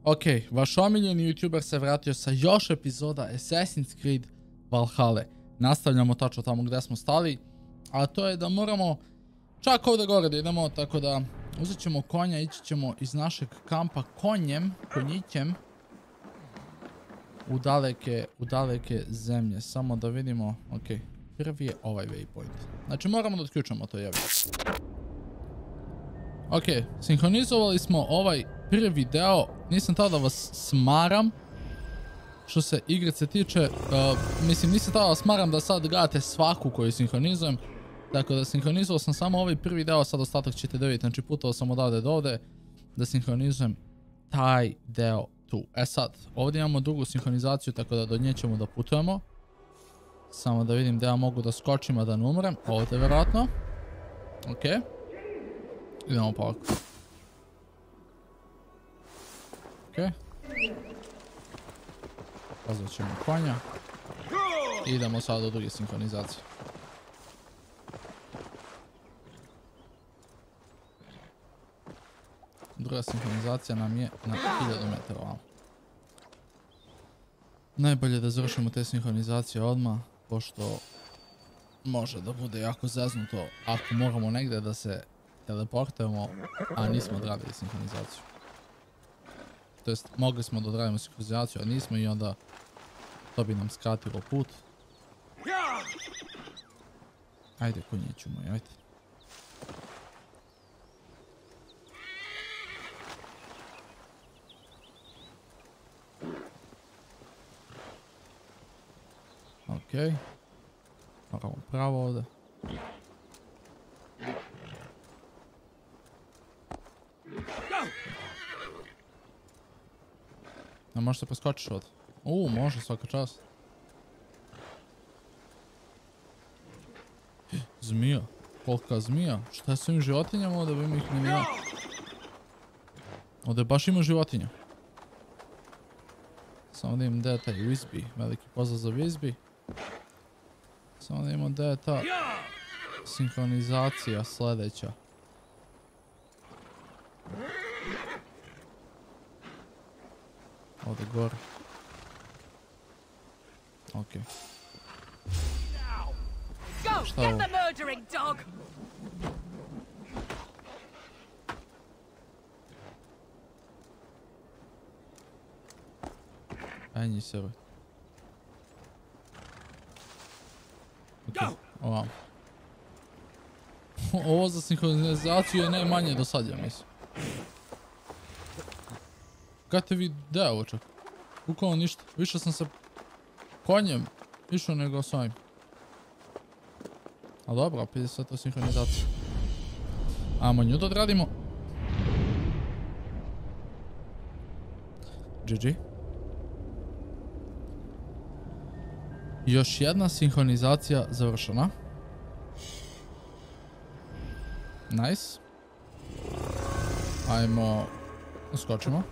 Ok, vaš omiljeni YouTuber se vratio sa još epizoda Assassin's Creed Valhalla. Nastavljamo tačno tamo gdje smo stali, a to je da moramo čak ovdje gore da idemo, tako da uzet ćemo konja, ići ćemo iz našeg kampa konjićem u daleke zemlje. Samo da vidimo, ok, prvi je ovaj waypoint. Znači moramo da otključamo to jebi. Ok, sinhronizovali smo ovaj prvi deo, nisam tada da vas smaram što se igrice tiče, mislim nisam tada da vas smaram da sad gledate svaku koju sinhronizujem, tako da sinhronizovao sam samo ovaj prvi deo, sad ostatak ćete da vidjeti, znači putovao sam odavde do ovde da sinhronizujem taj deo tu. E sad, ovdje imamo drugu sinhronizaciju, tako da do nje ćemo da putujemo. Samo da vidim da ja mogu da skočim, a da ne umrem, ovdje vjerojatno. Ok. Idemo pa ovako. Ok. Pozvat ćemo konja. I idemo sad do druge sinhronizacije. Druga sinhronizacija nam je na 1000 metara ovamo. Najbolje da završimo te sinhronizacije odmah, pošto može da bude jako zeznuto ako moramo negdje da se teleportujemo, a nismo odradili sinhronizaciju. To jest, mogli smo da odradimo sinhronizaciju, a nismo i onda to bi nam skratilo put. Ajde, konjiću moj, ajde. Ok. Moramo pravo ovdje. Ne možeš se preskočiš ovdje. Može svaka čast. Zmija. Kolika zmija. Šta je s ovim životinjama ovdje? Ima ih milijon. Ovdje baš ima životinja. Samo da imam gdje je taj Wisby. Veliki pozdrav za Wisby. Samo da imamo gdje je ta sinhronizacija sljedeća. Ovdje gore. Ok. Šta je ovo? Ajde sebe. Ok, ovamo. Ovo za sinhronizaciju je najmanje do sad, ja mislim. Kad te vi deo čak? Bukvalno ništa. Više sam se konjem išao nego s ovim. A dobro, opet je sve to sinhronizacija. Ajmo nju da odradimo. GG. Još jedna sinhronizacija završena. Nice. Ajmo, skočimo.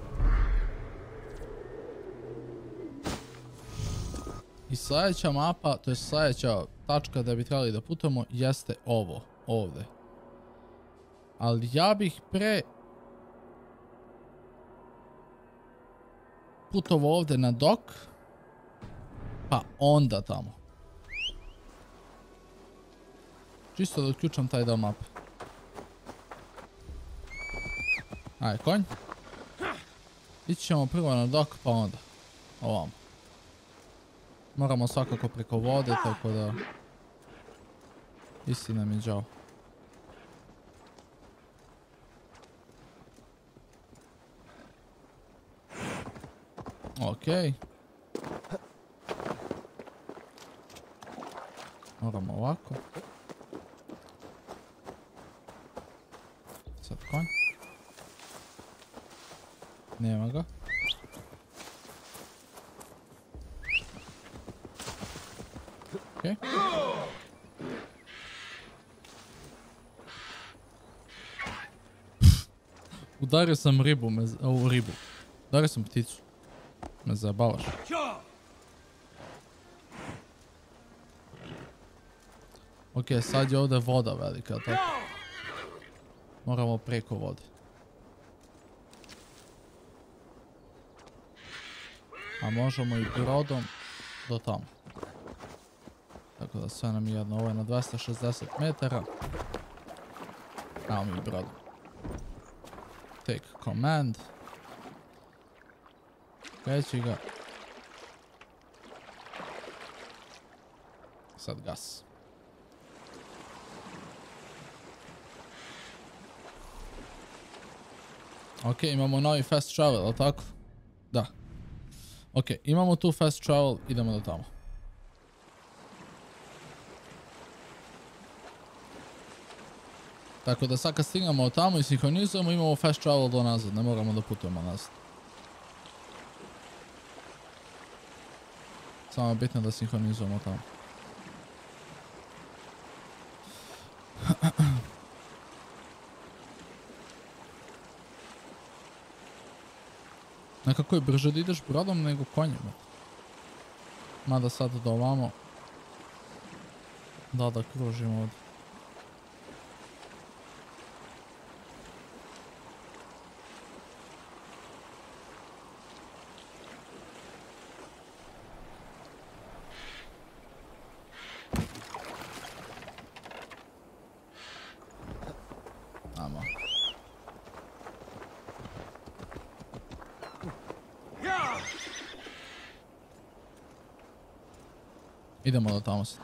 I sljedeća mapa, to je sljedeća tačka da bi trebali da putamo, jeste ovo, ovdje. Ali ja bih pre putovao ovdje na dok, pa onda tamo. Čisto da otključam taj deo mape. Ajde, konj. Ići ćemo prvo na dok, pa onda ovamo. Moramo svakako preko vode, tako da istina mi je žao. Ok. Moramo ovako. Sad konj. Nema ga. Okay. Udario sam ribu, Udario sam pticu. Me zabavaš. Ok, sad je ovdje voda velika, tako. Moramo preko vode. A možemo i brodom do tamo. Tako da sve nam je jedno. Ovo je na 260 metara. Evo mi brodom. Take command. Kreći ga. Sad gas. Ok, imamo novi fast travel, ali tako? Da. Ok, imamo tu fast travel, idemo do tamo. Tako da sad kad stignemo od tamo i sinhronizujemo, imamo fast travel do nazad, ne moramo da putujemo nazad. Samo je bitno da sinhronizujemo tamo. Nekako je brže da ideš brodom nego konjima. Mada sad do ovamo. Da kružimo ovdje. Idemo do tamo sad.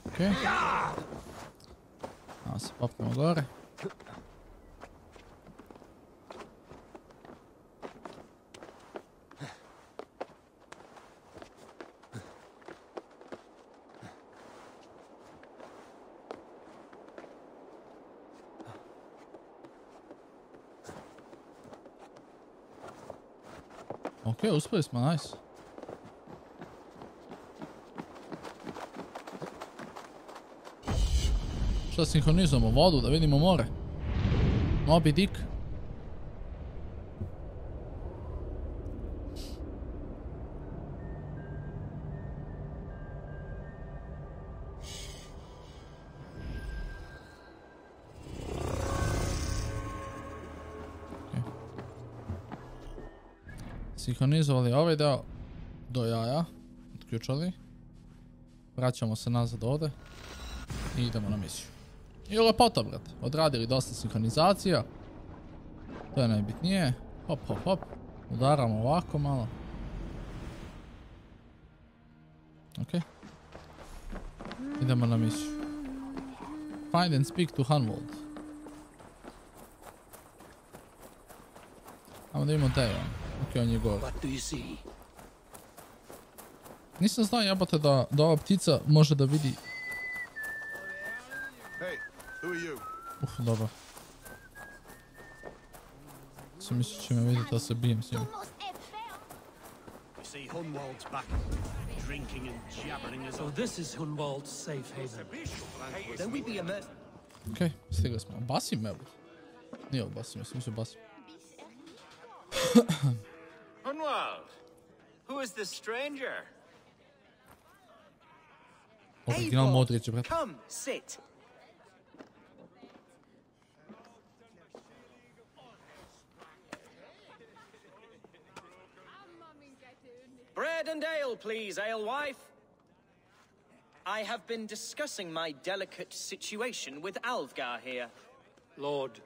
Okej. Ajmo se popnemo gore. Ok, uspjeli smo, nice. Šta sinhronizujemo? Vodu, da vidimo more. Moby Dick. Sinhronizovali ovaj deo do jaja, otključali, vraćamo se nazad ovdje i idemo na misiju. I lepota, brate, odradili dosta sinhronizacija, to je najbitnije, hop hop hop, udaramo ovako malo. Ok, idemo na misiju. Find and speak to Hunwald. Ajmo da vidimo gdje je on. Ok, on je gore. Nisam znao jebote da ova ptica može da vidi. Dobro. Sam mislio će me vidjeti da se bijem s njim. Ok, stigli smo. Basim me. Nije ovo basim, ja sam mislio basim. Hunwald, who is this stranger? Original Modrić, brate. Come, sit. Bread and ale, please, alewife. I have been discussing my delicate situation with Alvgar here. Lord.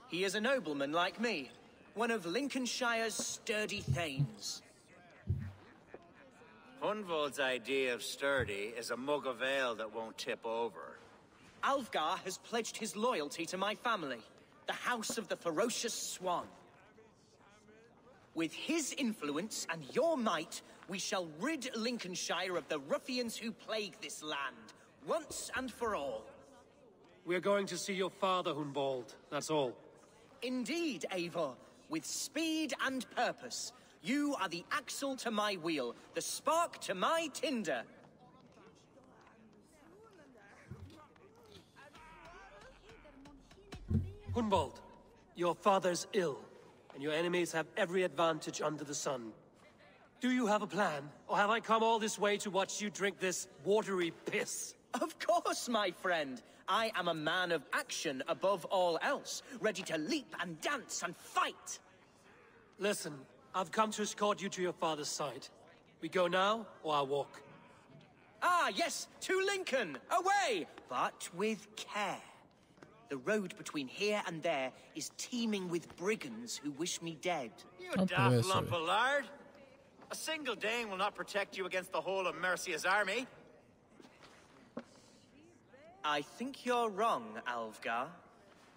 He is a nobleman like me, one of Lincolnshire's sturdy thanes. Hunwald's idea of sturdy is a mug of ale that won't tip over. Alvgar has pledged his loyalty to my family, the House of the Ferocious Swan. With his influence and your might, we shall rid Lincolnshire of the ruffians who plague this land, once and for all. We're going to see your father, Hunwald, that's all. Indeed, Eivor, with speed and purpose. You are the axle to my wheel, the spark to my tinder. Hunwald, Your father's ill, and your enemies have every advantage under the sun. Do you have a plan, or have I come all this way to watch you drink this watery piss? Of course, my friend. I am a man of action above all else, ready to leap and dance and fight. Listen, I've come to escort you to your father's side. We go now, or I walk? Ah, yes, to Lincoln, away, but with care. The road between here and there is teeming with brigands who wish me dead. You daft lump of lard. A single Dane will not protect you against the whole of Mercia's army. I think you're wrong, Alvgar.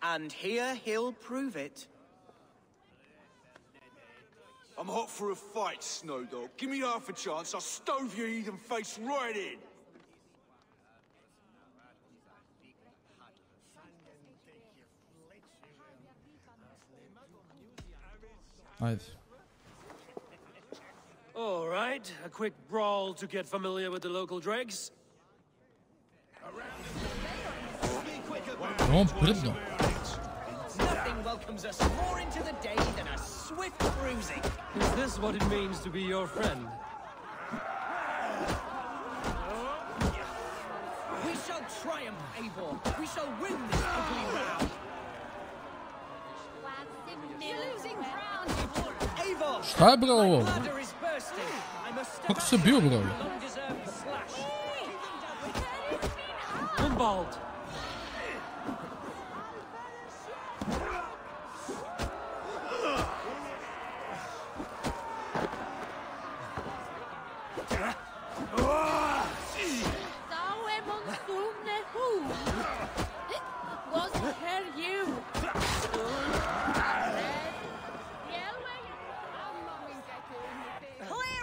And here he'll prove it. I'm hot for a fight, Snowdog. Give me half a chance, I'll stove your heathen face right in. Ajde. All right, a quick brawl to get familiar with the local dregs. On prdno. Nothing welcomes us more into the day than a swift bruising. Is this what it means to be your friend? We shall triumph, Eivor. We shall win this ugly round. You're losing ground, Eivor. Šta je bro ovo? Bladder is bursting. I must Kako se bio bro? long-deserved slash. Humbald!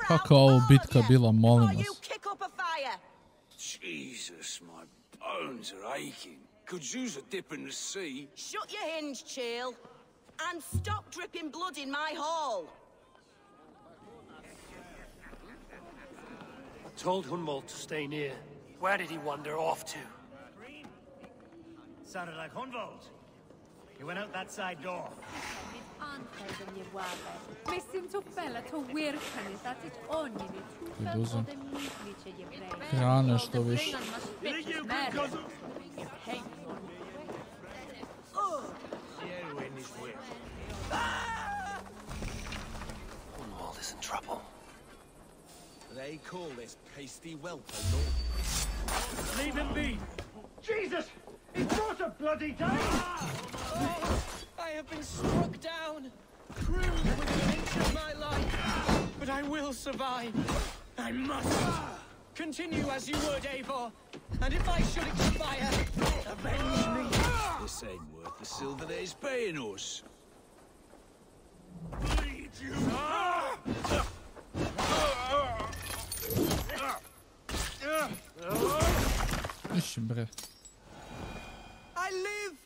Kakva ovo bitka bila, molim vas. Jesus, my bones are aching. Could use a dip in the sea. Shut your hinge, Chill. And stop dripping blood in my hall. Told Hunwald to stay near. Where did he wander off to? Sounded like Hunwald. He went out that side door. Mislim tufela to virkani, that is onjini. Iduzem. Hrane što više. Hunwald is in trouble. They call this pasty whelp a lord. Leave him be! Jesus! He brought a bloody day! I have been struck down, pruned within an inch of my life, but I will survive. I must. Continue as you would, Eivor, and if I should expire, avenge me. This ain't worth the silver that he's paying us. Bleed you! Iši bre. I live!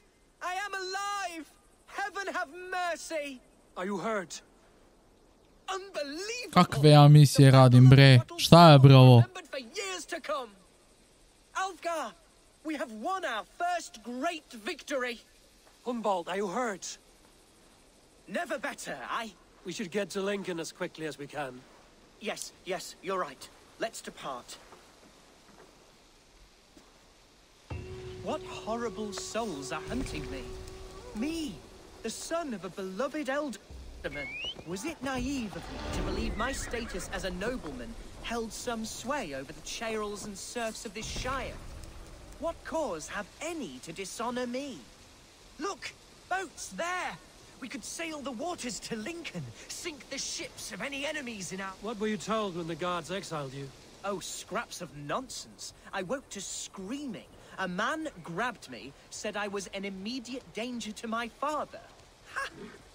I am alive! Heaven have mercy! Are you hurt? Unbelievable! Kakve ja misije radim bre? Šta je bre ovo? Remembered for years to come. Alfgar, we have won our first great victory. Hunwald, are you hurt? Never better, We should get to Lincoln as quickly as we can. Yes, you're right. Let's depart. What horrible souls are hunting me? Me, the son of a beloved elderman. Was it naive of me to believe my status as a nobleman held some sway over the churls and serfs of this shire? What cause have any to dishonor me? Look, boats there! We could sail the waters to Lincoln, sink the ships of any enemies in our... What were you told when the guards exiled you? Oh, scraps of nonsense. I woke to screaming. A man grabbed me, said I was an immediate danger to my father. Ha!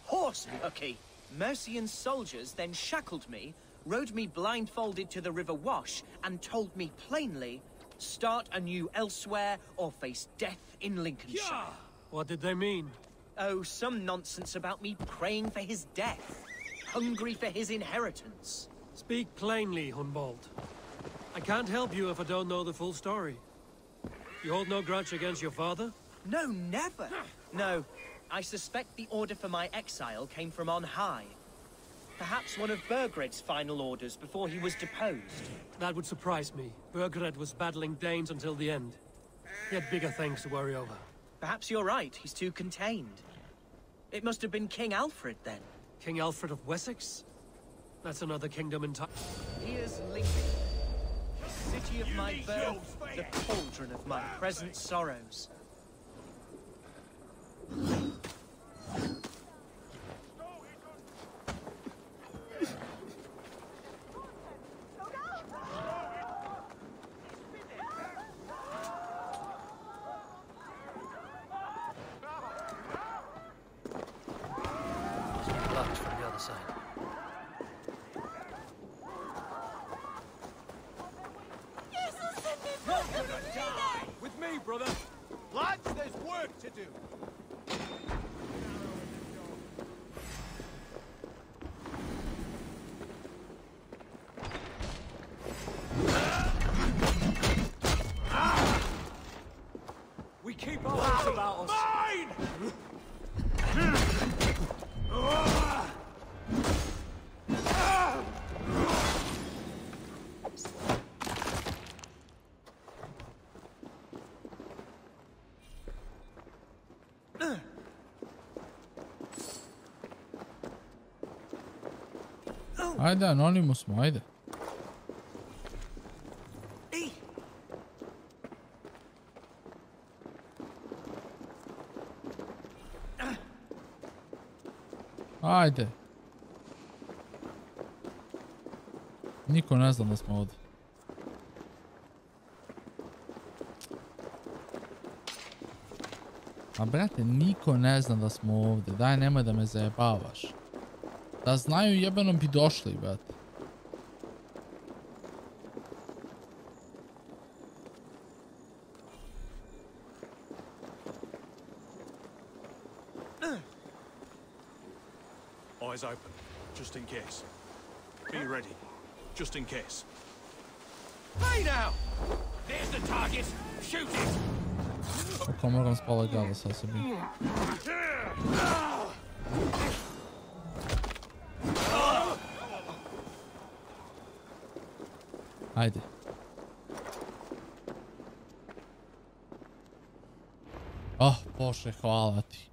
Horse lucky. Mercian soldiers then shackled me, rode me blindfolded to the River Wash, and told me plainly, start anew elsewhere or face death in Lincolnshire. What did they mean? Oh, some nonsense about me praying for his death, hungry for his inheritance. Speak plainly, Hunwald. I can't help you if I don't know the full story. You hold no grudge against your father? No, never. No, I suspect the order for my exile came from on high. Perhaps one of Burgred's final orders before he was deposed. That would surprise me. Burgred was battling Danes until the end. He had bigger things to worry over. Perhaps you're right, he's too contained. It must have been King Alfred then. King Alfred of Wessex? That's another kingdom in time. Here's Lincoln, the city of my birth, the cauldron of my present sorrows. Blocked from the other side. With me, brother. Lads, there's work to do. We keep our wits about us. Mine! Ajde, Anonymous smo, ajde. Ajde. Niko ne zna da smo ovdje. A brate, niko ne zna da smo ovdje. Daj, nemoj da me zajebavaš. Da znaju, jebeno bi došli, brate. Eyes open, just in case. Be ready, just in case. Hey now! There's the target! Shoot it! Ako moram spala glava sa sebi. Ajde. Oh, Bože, hvala ti.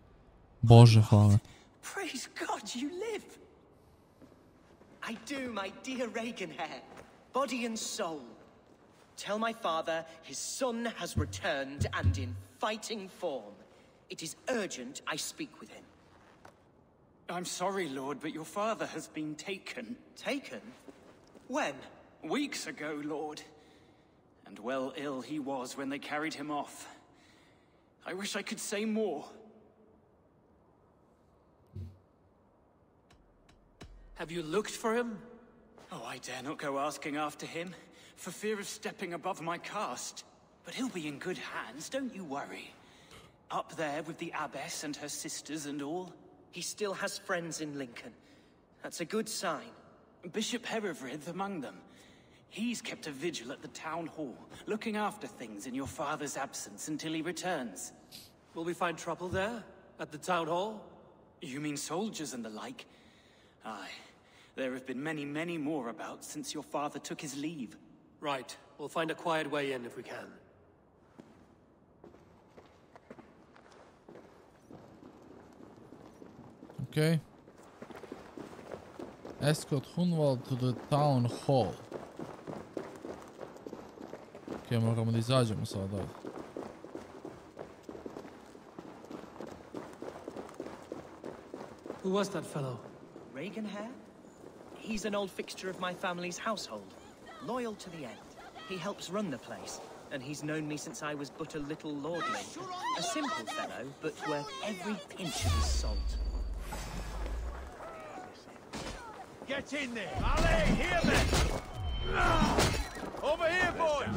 Bože, hvala ti. Praise God, you live! I do, my dear Reaganhair. Body and soul. Tell my father his son has returned and in fighting form. It is urgent I speak with him. I'm sorry, Lord, but your father has been taken. Taken? When? Weeks ago, Lord. And well ill he was when they carried him off. I wish I could say more. Have you looked for him? Oh, I dare not go asking after him, for fear of stepping above my caste. But he'll be in good hands, don't you worry. Up there with the abbess and her sisters and all. He still has friends in Lincoln. That's a good sign. Bishop Herefrith among them. He's kept a vigil at the town hall, looking after things in your father's absence until he returns. Will we find trouble there? At the town hall? You mean soldiers and the like? Aye. There have been many, many more about since your father took his leave. Right. We'll find a quiet way in if we can. Okay. Escort Hunwald to the town hall. Ok, moramo da izađemo sad ovdje. Who was that fellow? Reaganhair? He's an old fixture of my family's household. Loyal to the end. He helps run the place, and he's known me since I was but a little lordling. A simple fellow, but worth every pinch of his salt. Get in there! Ali, here then! Over here, boys!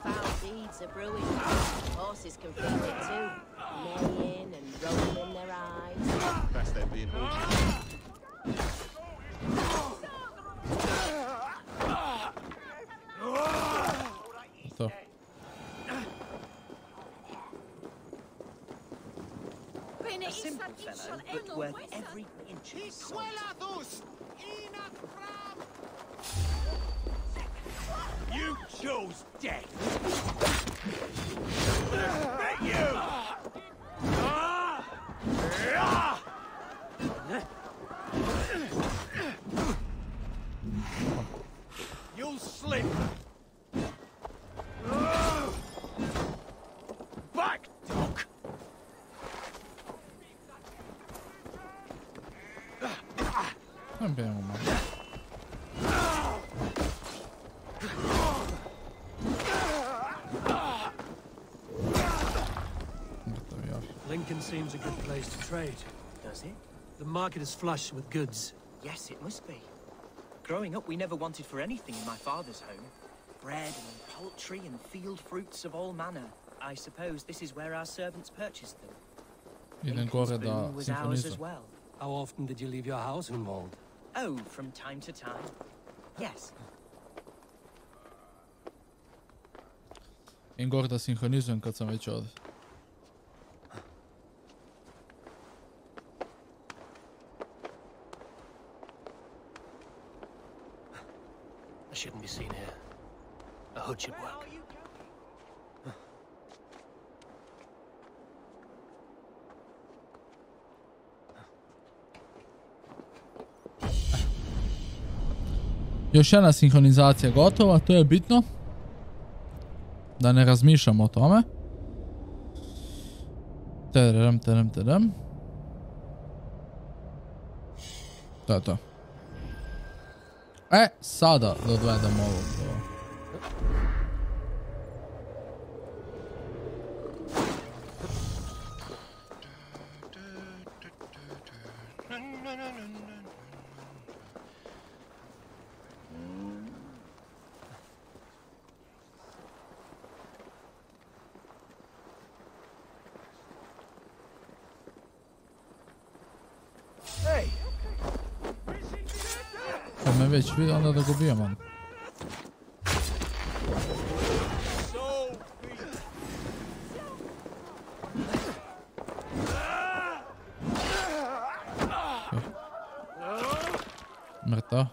Foul deeds are brewing. Horses can feel it too. Neighing and rolling their eyes. That's them being To. A simple fellow, but worth every inch of his soul. You chose death! Bet you! You'll slip! Back, dog! Abbiamo male. Lincoln seems a good place to trade. Does it? The market is flush with goods. Yes, it must be. Growing up, we never wanted for anything in my father's home. Bread and poultry and field fruits of all manner. I suppose this is where our servants purchased them. Lincoln's boon was ours as well. How often did you leave your house, Hunwald? Oh, from time to time. Yes. In gore da sinhronizujem kad sam već ovdje. I shouldn't be seen here. A hood should work. Još jedna sinhronizacija gotova, to je bitno. Da ne razmišljam o tome. Tadam. To je to. Sada da odvedemo ovog do... Kad me već vidi, onda da ga ubijemo. Mrtav.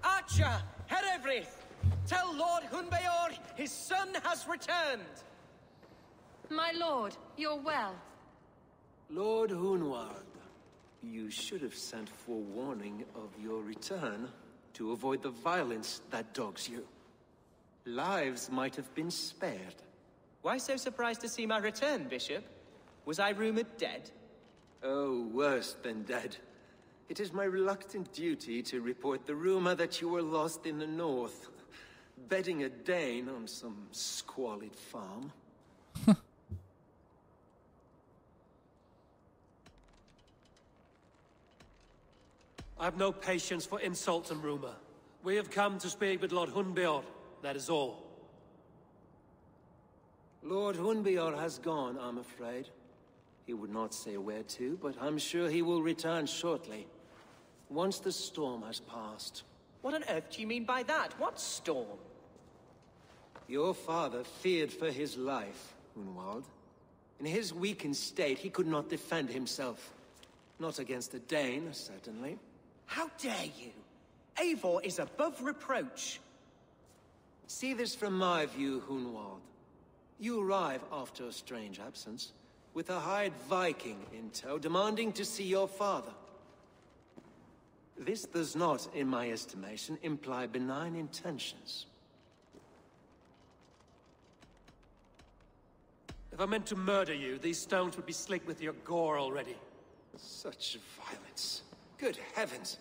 Archer, Herevrith, tell Lord Hunbeor his son has returned. My lord, you're well. Lord Hunwald, you should have sent forewarning of your return to avoid the violence that dogs you. Lives might have been spared. Why so surprised to see my return, Bishop? Was I rumored dead? Oh, worse than dead. It is my reluctant duty to report the rumor that you were lost in the north, bedding a Dane on some squalid farm. I have no patience for insult and rumor. We have come to speak with Lord Hunbeor, that is all. Lord Hunbeor has gone, I'm afraid. He would not say where to, but I'm sure he will return shortly. Once the storm has passed. What on earth do you mean by that? What storm? Your father feared for his life, Hunwald. In his weakened state, he could not defend himself. Not against a Dane, certainly. How dare you? Eivor is above reproach. See this from my view, Hunwald. You arrive after a strange absence, with a hired Viking in tow, demanding to see your father. This does not, in my estimation, imply benign intentions. If I meant to murder you, these stones would be slick with your gore already. Such violence. Good heavens!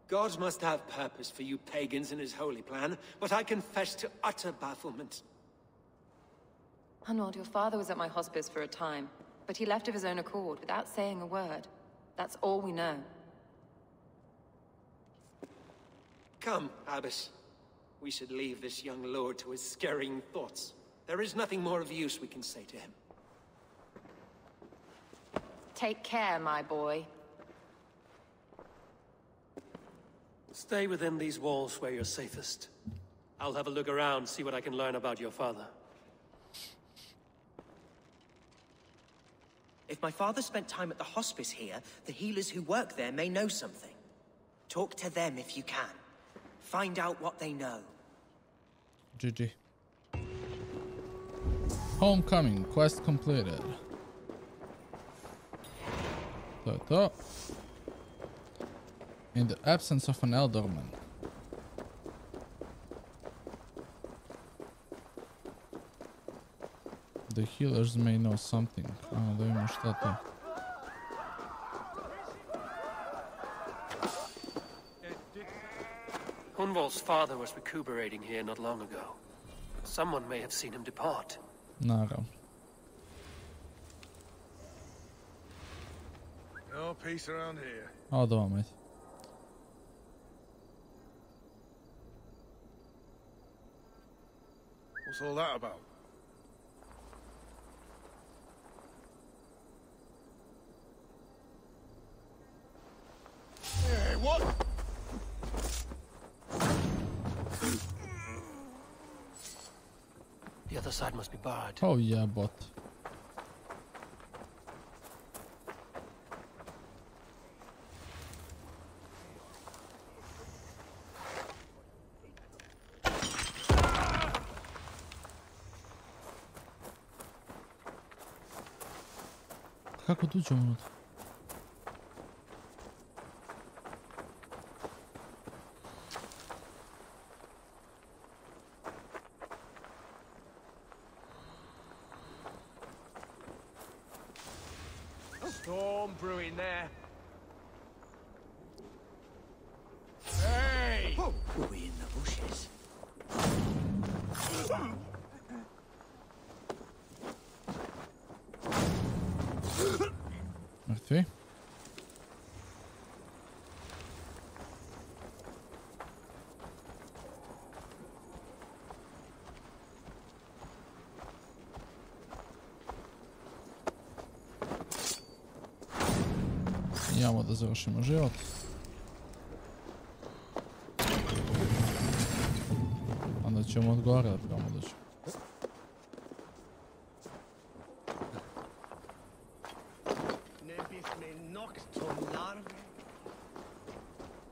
God must have purpose for you pagans in his holy plan, but I confess to utter bafflement. Hunwald, your father was at my hospice for a time, but he left of his own accord without saying a word. That's all we know. Come, Abbess. We should leave this young lord to his scurrying thoughts. There is nothing more of use we can say to him. Take care, my boy. Stay within these walls where you're safest. I'll have a look around, see what I can learn about your father. If my father spent time at the hospice here, the healers who work there may know something. Talk to them if you can. Find out what they know. GG. Homecoming, quest completed. To. In the absence of an elderman. The healers may know something. Da vidimo šta to. Hunwald's father was recuperating here not long ago. Someone may have seen him depart. Naravno. No peace around here. Ode vam, ajde. What's all that about? Hey, what? The other side must be barred. Oh yeah, bot. Kako dođemo unutra? Storm brewing there. Hey! Whoa, were we in the bushes? Mrtvi. Idemo da završimo život. Onda ćemo od gore da probamo doći.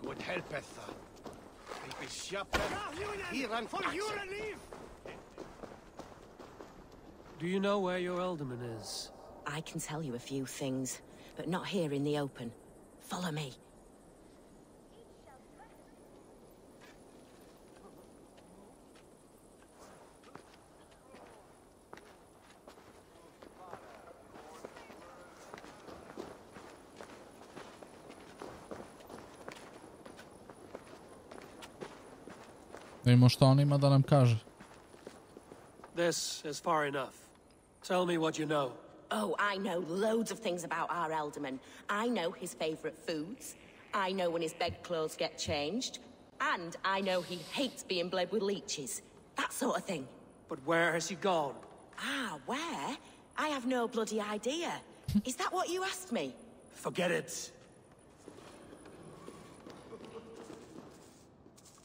God helpeth thee. Vi bekämpar hiran for your relief. Do you know where your alderman is? I can tell you a few things, but not here in the open. Follow me. Da vidimo što on ima da nam kaže. This is far enough. Tell me what you know. Oh, I know loads of things about our alderman. I know his favorite foods. I know when his bedclothes get changed. And I know he hates being bled with leeches. That sort of thing. But where has he gone? Ah, where? I have no bloody idea. Is that what you asked me? Forget it.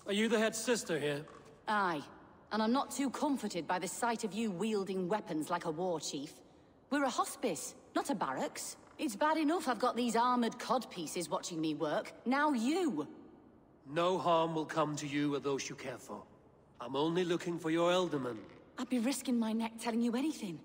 Are you the head sister here? Aye. And I'm not too comforted by the sight of you wielding weapons like a war chief. We're a hospice, not a barracks. It's bad enough I've got these armored codpieces watching me work. Now you! No harm will come to you or those you care for. I'm only looking for your alderman. I'd be risking my neck telling you anything.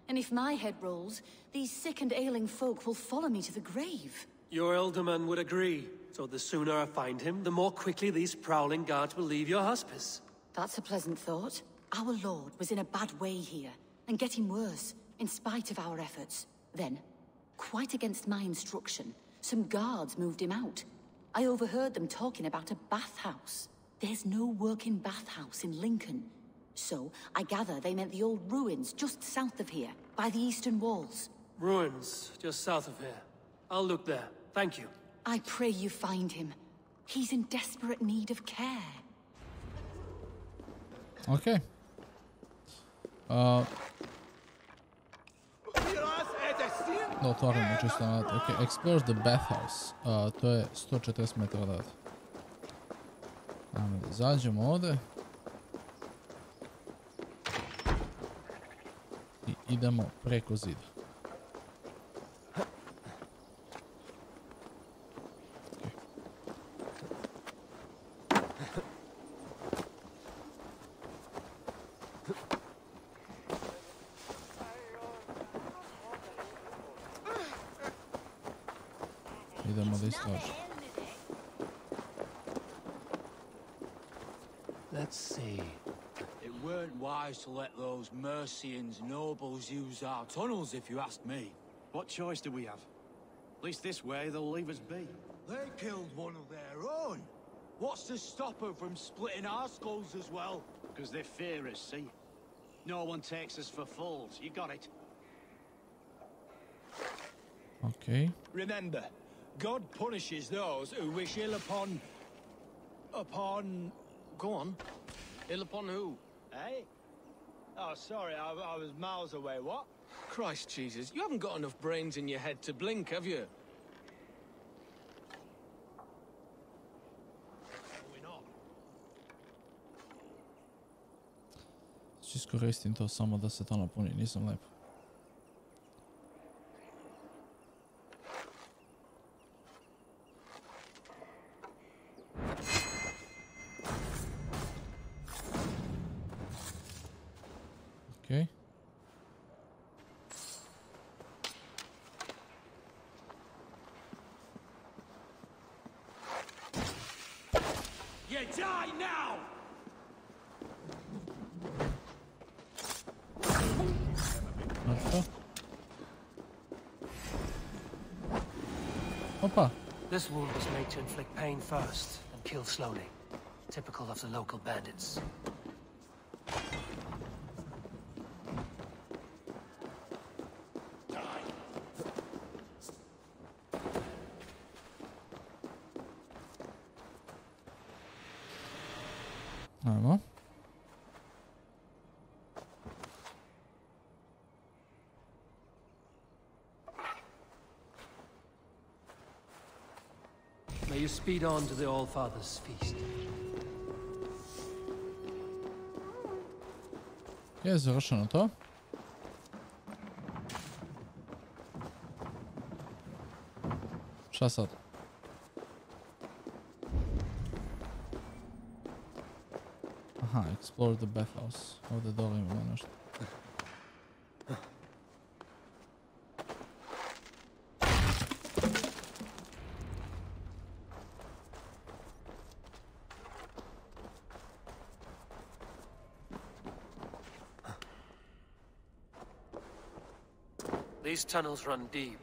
And if my head rolls, these sick and ailing folk will follow me to the grave. Your alderman would agree. So the sooner I find him, the more quickly these prowling guards will leave your hospice. That's a pleasant thought. Our lord was in a bad way here, and getting worse, in spite of our efforts. Then, quite against my instruction, some guards moved him out. I overheard them talking about a bathhouse. There's no working bathhouse in Lincoln. So, I gather they meant the old ruins just south of here, by the eastern walls. Ruins, just south of here. I'll look there. Thank you. I pray you find him. He's in desperate need of care. Okay. Da otvorimo čisto na to. Ok, explore the bathhouse. To je 140 metara odatle. Ajmo da izađemo ovdje. I idemo preko zida. Idemo da istražimo. Let's see. It weren't wise to let those Mercians nobles use our tunnels, if you ask me. What choice do we have? At least this way they'll leave us be. They killed one of their own. What's to stop her from splitting our skulls as well? Because they fear us, see? No one takes us for fools. You got it. Okay. Remember, God punishes those who wish ill upon... Go on. Ill upon who? Eh? Oh, sorry, I was miles away. What? Christ Jesus, you haven't got enough brains in your head to blink, have you? Iskoristim to samo da se to napuni, nisam lepo. Okay. You die now! Mrtvo. Opa. This wound was made to inflict pain first and kill slowly. Typical of the local bandits. Ajmo. May you speed on to the All-Father's feast. Je završeno to. Šta sad? Aha, explore the bathhouse. Ovdje dole imamo nešto. These tunnels run deep.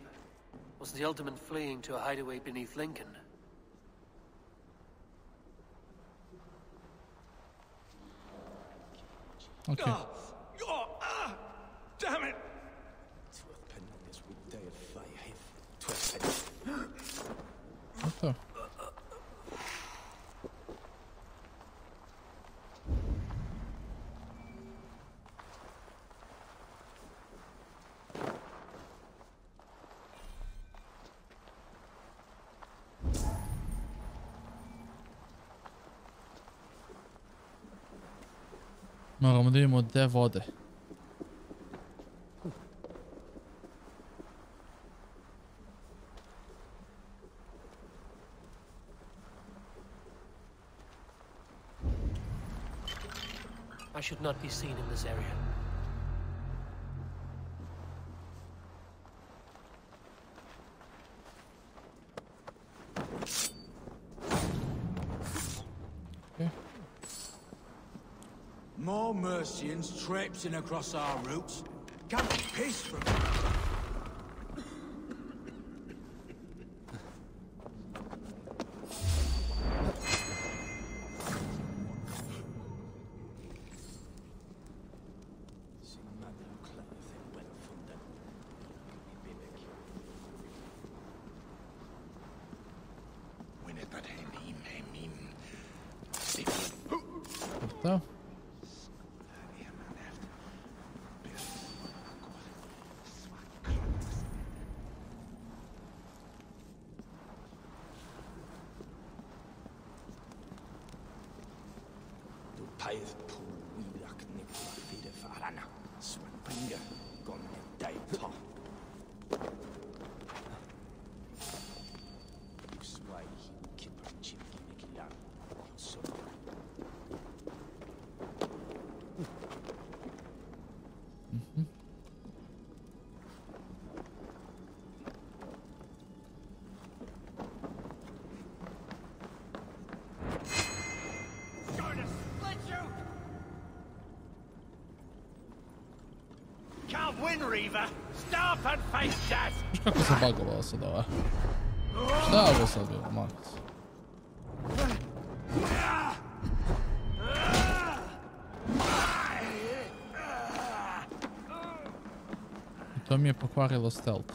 Was the Alderman fleeing to a hideaway beneath Lincoln? Okay. Damn it! What the? Moramo da vidimo gdje vode. I should not be seen in this area. More Mercians traipsing across our routes. Can't piss from it. Da. I've Pulak Nikla Fide Farana, Swanpinga, Gomne Daita. Sway, Kipper, Chimki, Nikilan, so. Viš kako se bagovao sad ova? Šta je ovo sad bilo, Max? I to mi je pokvarilo stealth.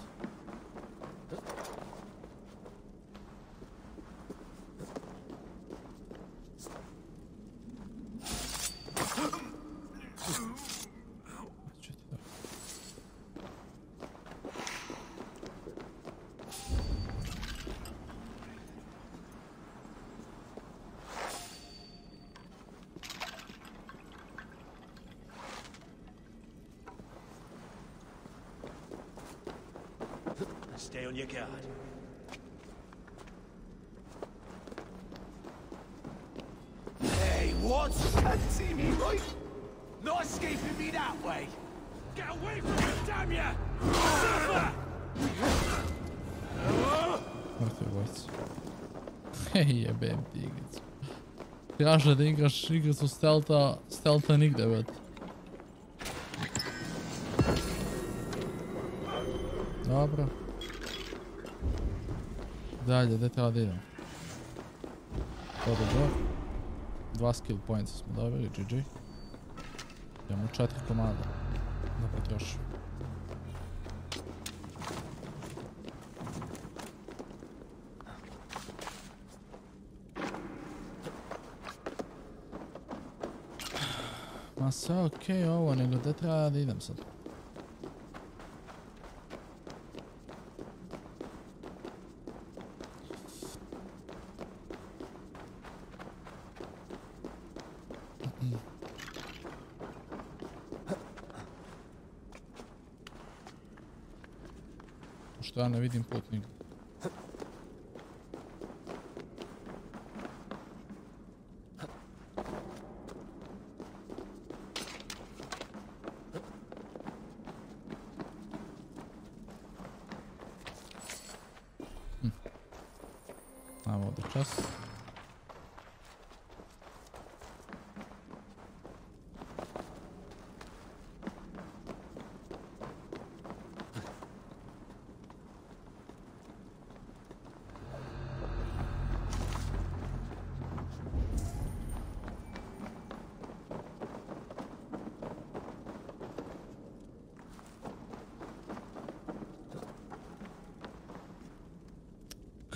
Stay on your guard. Hey, what? Can't see me, right? Not escaping me that way. Get away from me, damn ya! Mrtvi Hej, jebem ti igricu. Kaže da igraš igricu stealtha nigde, bet. Dobro. Dalje, gdje treba da idem? To dobro. 2 skill points smo dobili, GG. Imamo 4 komada da potrošim. Ma sve okej ovo, nego gdje treba da idem sad? Što ja ne vidim put nigdje. Ajmo ovdje čas.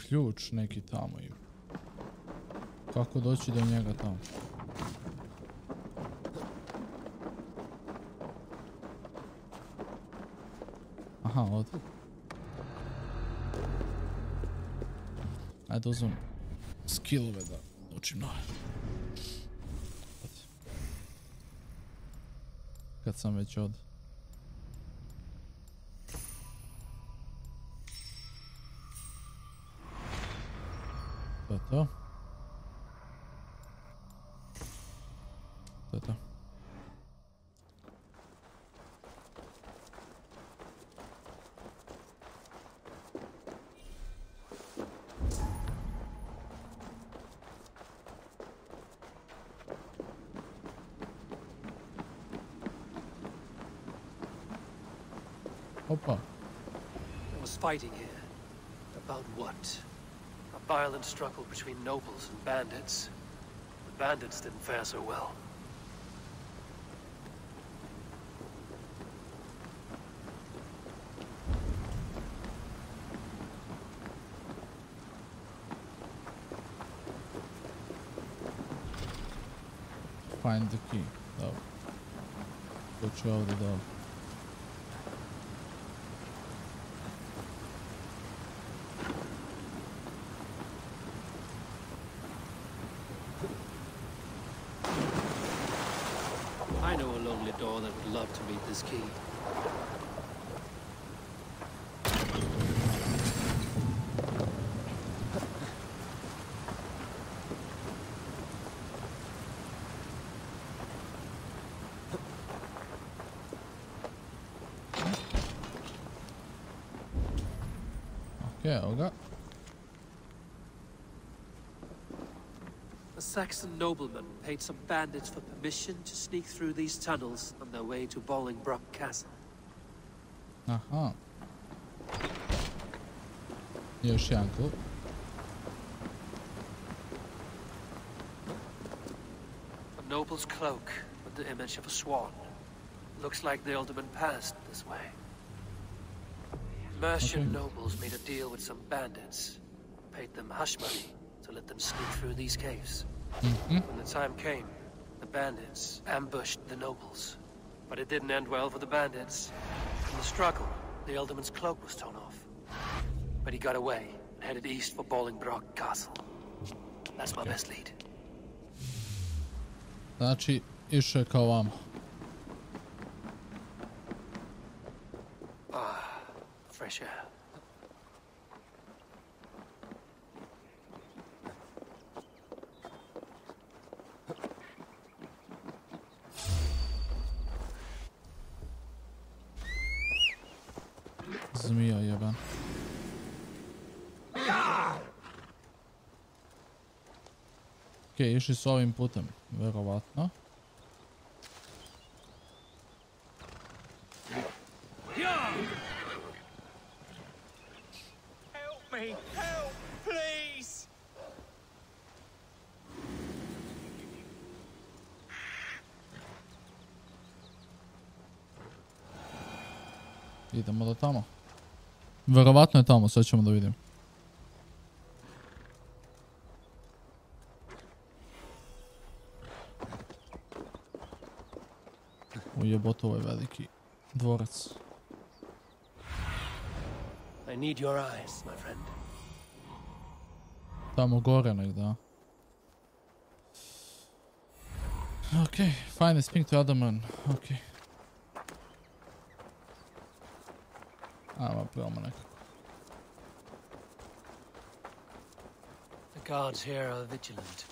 Ključ neki tamo ima. Kako doći do njega tamo? Aha, ovdje. Ajde uzmem skillove da učim nove. Kad sam već ovdje. To je to. To je to. Opa. There was fighting here. About what? A violent struggle between nobles and bandits. The bandits didn't fare so well. Find the key. Dobro. To ću ovdje dobro. door that would love to meet this key. KOGA. A Saxon nobleman paid some bandits for permission to sneak through these tunnels on their way to Bolingbroke Castle. Aha. Još jedan klub. A noble's cloak with the image of a swan. Looks like the alderman passed this way. Mercian nobles made a deal with some bandits, paid them hush money to let them sneak through these caves. When the time came, the bandits ambushed the nobles. But it didn't end well for the bandits. In the struggle, the alderman's cloak was torn off. But he got away and headed east for Bolingbroke Castle. That's my best lead. Znači, išao je kao vamo. Fresh air. Zmija jeben. Okej, išli su ovim putem, verovatno. Help, please! Idemo do tamo. Verovatno je tamo, sad ćemo da vidimo. Ujebot, ovo je veliki dvorac. I need your eyes, my friend. Tamo gore negdje. Okay, find a spring to Alderman. Okay. Ajmo, probamo nekako. The guards here are vigilant.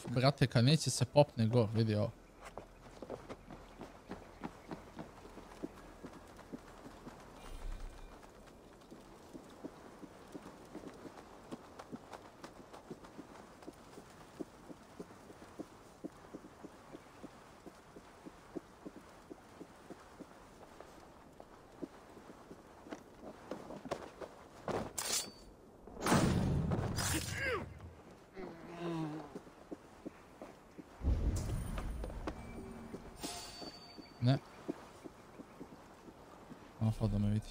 Brate, kad neće se popne go, vidi ovo. Ne. Ovo da me vidi.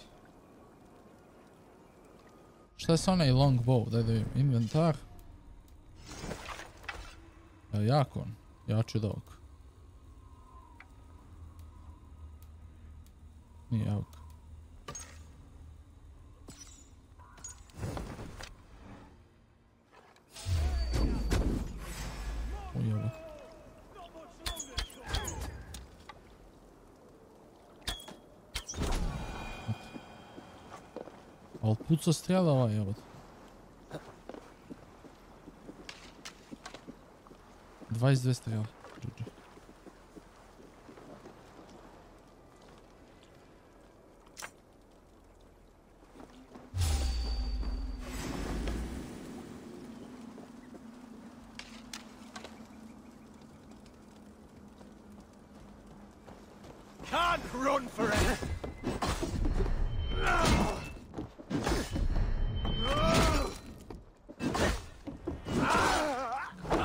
Šta je sa onaj long bow? Daj da vidim. Inventar. Jak on. Jači od ovog. Nije ovog. Ujelo. Ali puca strela ovaj, evo. 22 strela. Can't run forever.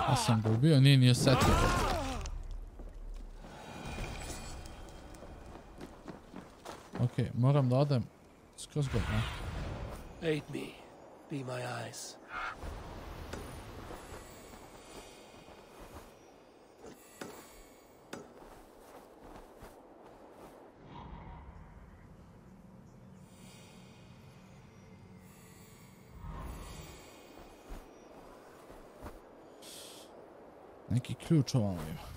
Ja sam ga ubio, nije ni osjetio. Okej, moram da odem skroz gore, ne? Aid me. Be my eyes. Neki ključ ovamo ima.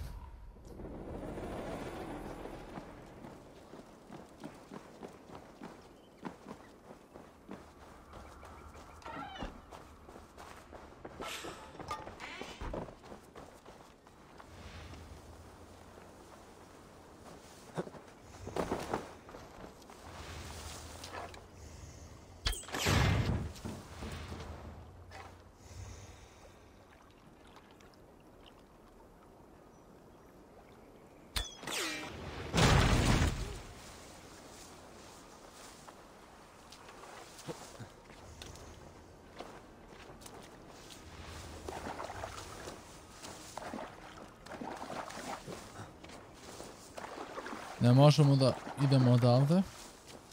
Ne možemo da idemo odavde,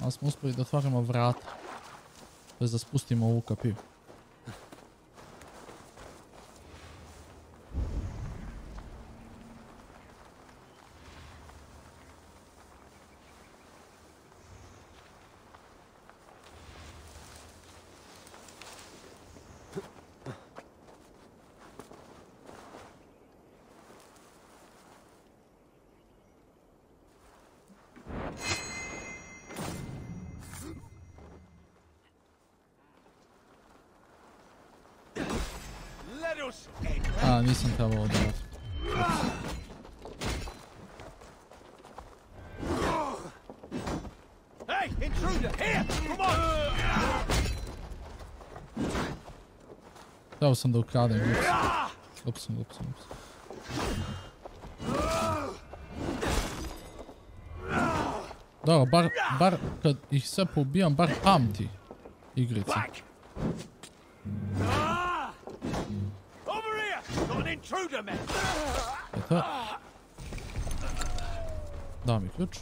ali smo uspjeli da otvaramo vrata, bez da spustimo ovu kapiju. A, nisam trebao odavati. Hey, intruder, here! Come on! Trebao sam da ukradem glup. Glup sam. Dobro, bar kad ih sve poubijam, bar pamti igrice. Eto. Da mi ključ.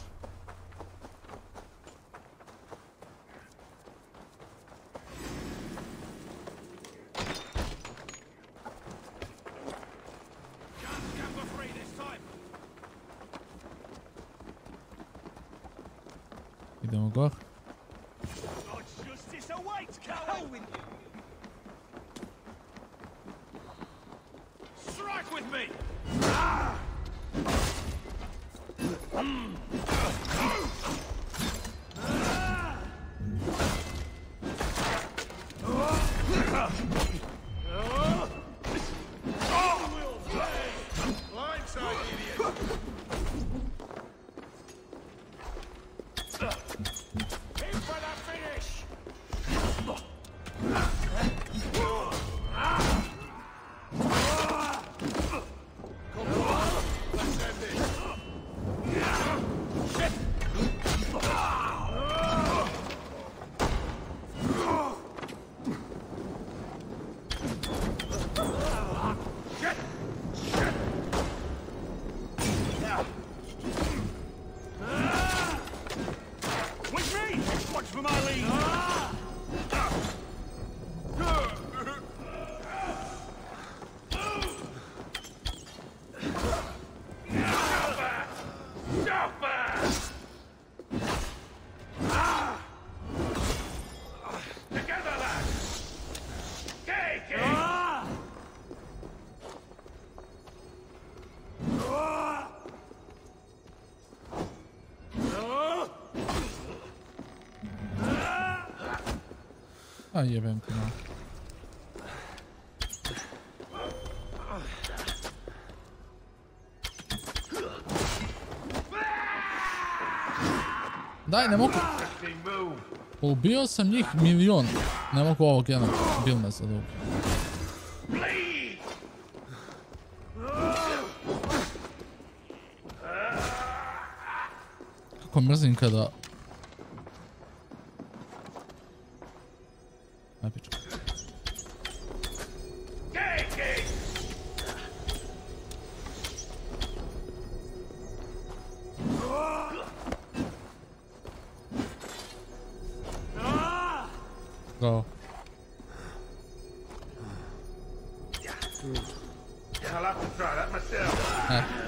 Idemo gore. A jebem ti na. Daj, ne mogu. Ubio sam njih milion. Ne mogu ovog jednog bilne za dug. Kako mrzim kada... Napička. Go.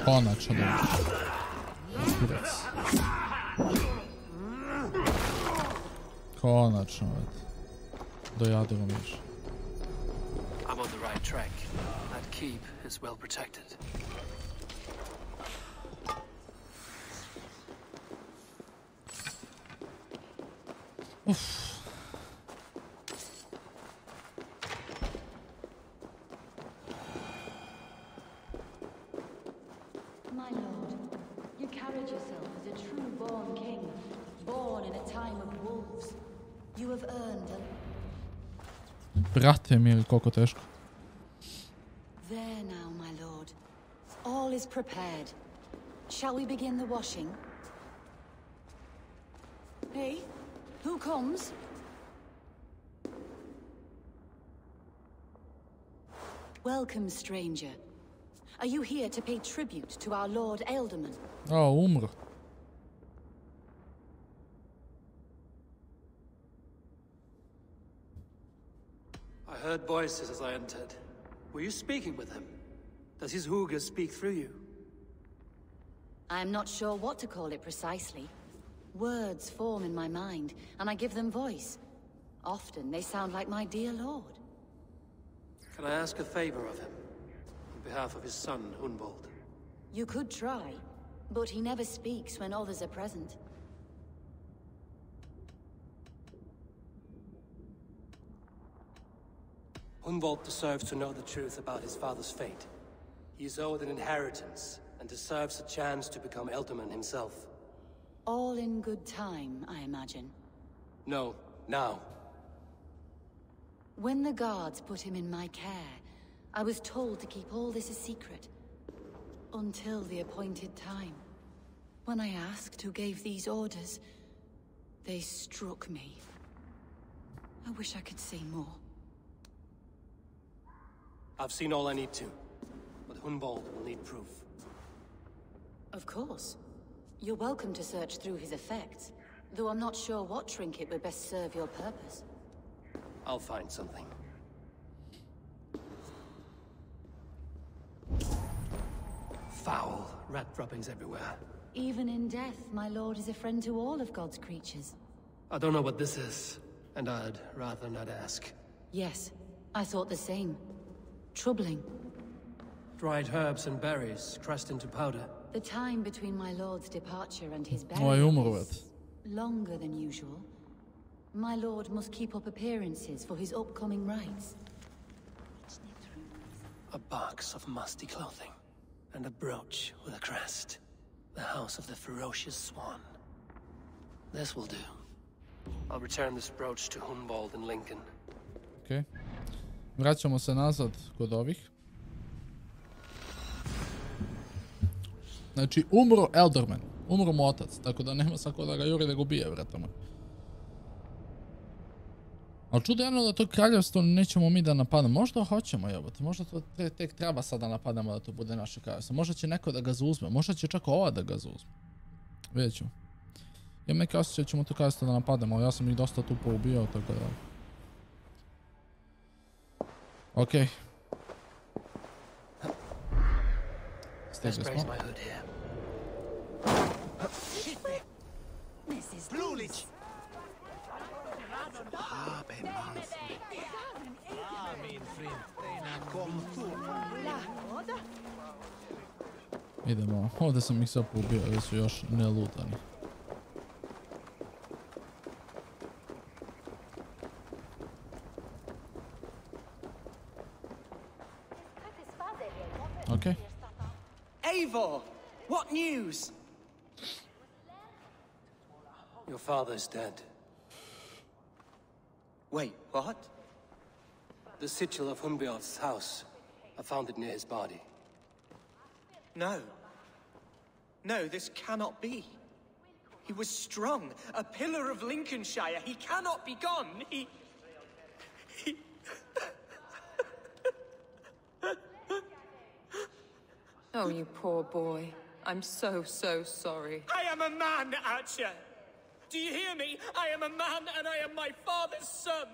Konačno da kurac. Konačno, već. Dojadilo mi još. I'm on the right track. That keep is well protected. My lord, you carried yourself as a true-born king, born in a time of wolves. You have earned a... Brate mi, koliko teško. There now, my lord. All is prepared. Shall we begin the washing? Hey, who comes? Welcome, stranger. Are you here to pay tribute to our Lord Alderman? O, umro. I heard voices as I entered. Were you speaking with him? Does his KOGA speak through you? I am not sure what to call it precisely. Words form in my mind, and I give them voice. Often they sound like my dear lord. Can I ask a favor of him? On behalf of his son, Hunwald. You could try, but he never speaks when others are present. Hunwald deserves to know the truth about his father's fate. He is owed an inheritance, and deserves a chance to become Elderman himself. All in good time, I imagine. No, now. When the guards put him in my care, I was told to keep all this a secret. Until the appointed time. When I asked who gave these orders, they struck me. I wish I could say more. I've seen all I need to, but Hunwald will need proof. Of course. You're welcome to search through his effects, though I'm not sure what trinket would best serve your purpose. I'll find something. Foul rat droppings everywhere. Even in death, my lord is a friend to all of God's creatures. I don't know what this is, and I'd rather not ask. Yes, I thought the same. Troubling. Dried herbs and berries crushed into powder. The time between my lord's departure and his Oj, umro burial vet. is longer than usual. My lord must keep up appearances for his upcoming rites. A box of musty clothing, and a brooch with a crest. The house of the ferocious swan. This will do. I'll return this brooch to Hunwald in Lincoln. Ok. Vraćamo se nazad kod ovih. Znači, umro Elderman. Umro mu otac, tako da nema sako da ga juri da ga ubije, vrata moj. Ali čudo jedno da to kraljevstvo nećemo mi da napadamo. Možda hoćemo, jebote. Možda to tek treba sad da napadamo da to bude naše kraljevstvo. Možda će neko da ga zauzme. Možda će čak ova da ga zauzme. Vidjet ćemo. Imam neke osjećaj da ćemo to kraljevstvo da napadamo, ali ja sam ih dosta tu poubijao, tako da... Okej. Stigli smo. Idemo, ovdje sam ih sve poubio, ali su još ne lutani. Okay. Eivor, what news? Your father's dead. Wait, what? The sigil of Hunbjorn's house. I found it near his body. No. No, this cannot be. He was strong, a pillar of Lincolnshire. He cannot be gone. He... Oh, you poor boy. I'm so sorry. I am a man, Archer. Do you hear me? I am a man and I am my father's son.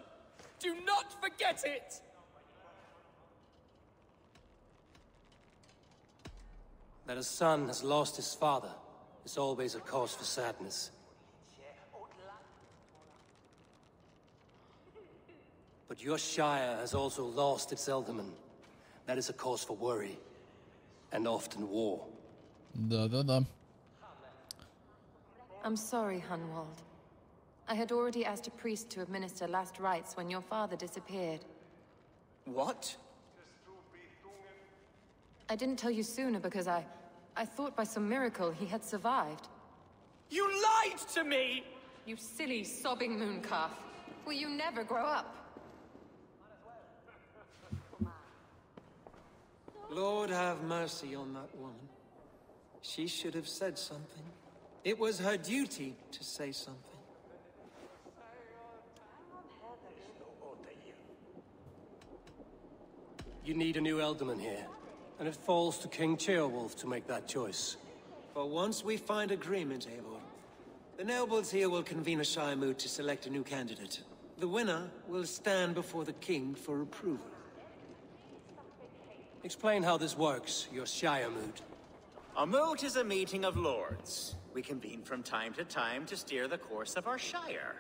Do not forget it. That a son has lost his father is always a cause for sadness. But your Shire has also lost its Elderman. That is a cause for worry. And often war. Da. I'm sorry, Hunwald. I had already asked a priest to administer last rites when your father disappeared. What? I didn't tell you sooner because I thought by some miracle he had survived. You lied to me! You silly, sobbing mooncalf. Will you never grow up? Lord have mercy on that woman. She should have said something. It was her duty to say something. You need a new Elderman here. And it falls to King Ceolwulf to make that choice. For once we find agreement, Eivor. The nobles here will convene a Shire moot to select a new candidate. The winner will stand before the king for approval. Explain how this works, your Shire moot. A moot is a meeting of lords. We convene from time to steer the course of our Shire.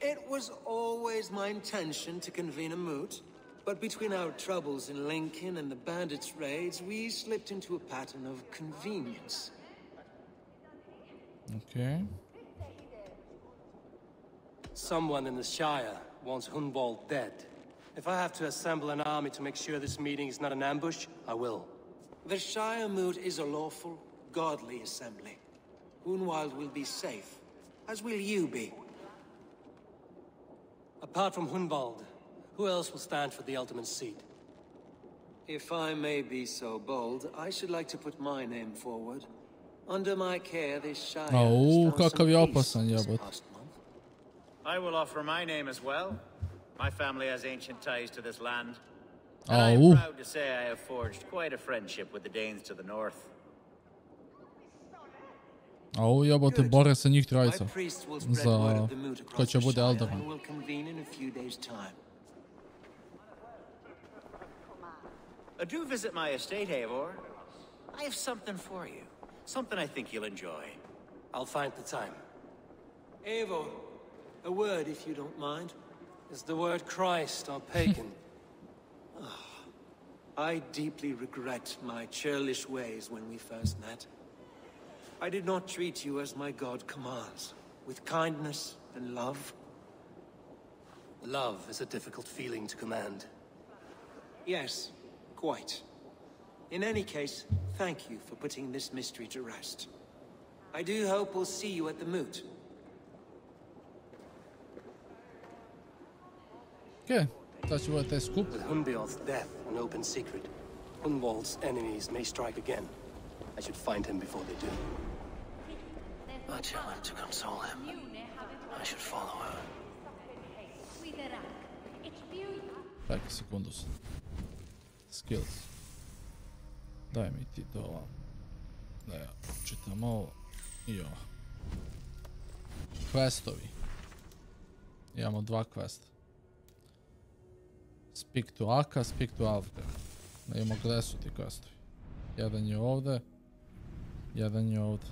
It was always my intention to convene a moot. But between our troubles in Lincoln and the bandits' raids, we slipped into a pattern of convenience. Okay. Someone in the Shire wants Hunwald dead. If I have to assemble an army to make sure this meeting is not an ambush, I will. The Shire moot is a lawful, godly assembly. Hunwald will be safe, as will you be. Apart from Hunwald, who else will stand for the Elderman's seat? If I may be so bold, I should like to put my name forward. Under my care, this Shire kakav je opasan jebot. I will offer my name as well. My family has ancient ties to this land. And I am proud to say I have forged quite a friendship with the Danes to the north. Jebote, bore se njih trojica. Za ko će bude Elderman. Do visit my estate, Eivor. I have something for you. Something I think you'll enjoy. I'll find the time. Eivor, a word if you don't mind. Is the word Christ or pagan? I deeply regret my churlish ways when we first met. I did not treat you as my God commands, with kindness and love. Love is a difficult feeling to command. Yes, quite. In any case, thank you for putting this mystery to rest. I do hope we'll see you at the moot. Okay, that's what they scoop. With Hunbeorth's death an open secret, Hunwald's enemies may strike again. I should find him before they do. Mudja went to console him. I should follow her. Čekaj sekundus. Skills. Daj mi ti to ovo. Da ja čitam ovo. I ovo. Questovi. Imamo dva questa. Speak to Aka, speak to Alfred. Da imamo gde su ti questovi. Jedan je ovde. Jedan je ovde.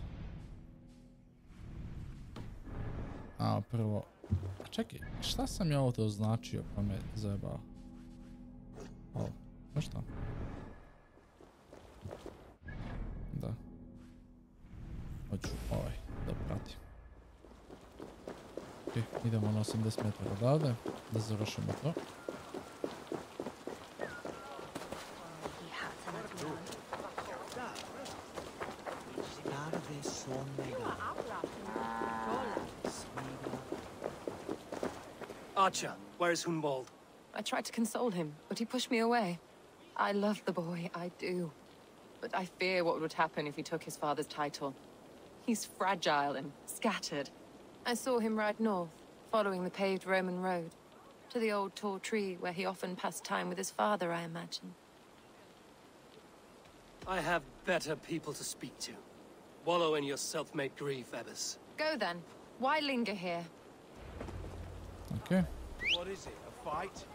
A prvo... Čekaj, šta sam ja ovdje označio pa me zajebao? Ovo, znaš šta? Da. Hoću ovaj da pratim. Ok, idemo na 80 metara odavde, da završimo to. Archer, where is Hunwald? I tried to console him, but he pushed me away. I love the boy, I do. But I fear what would happen if he took his father's title. He's fragile and scattered. I saw him ride north, following the paved Roman road. To the old tall tree where he often passed time with his father, I imagine. I have better people to speak to. Wallow in your self-made grief, Ebbers. Go then. Why linger here? Okay. What is it? A fight?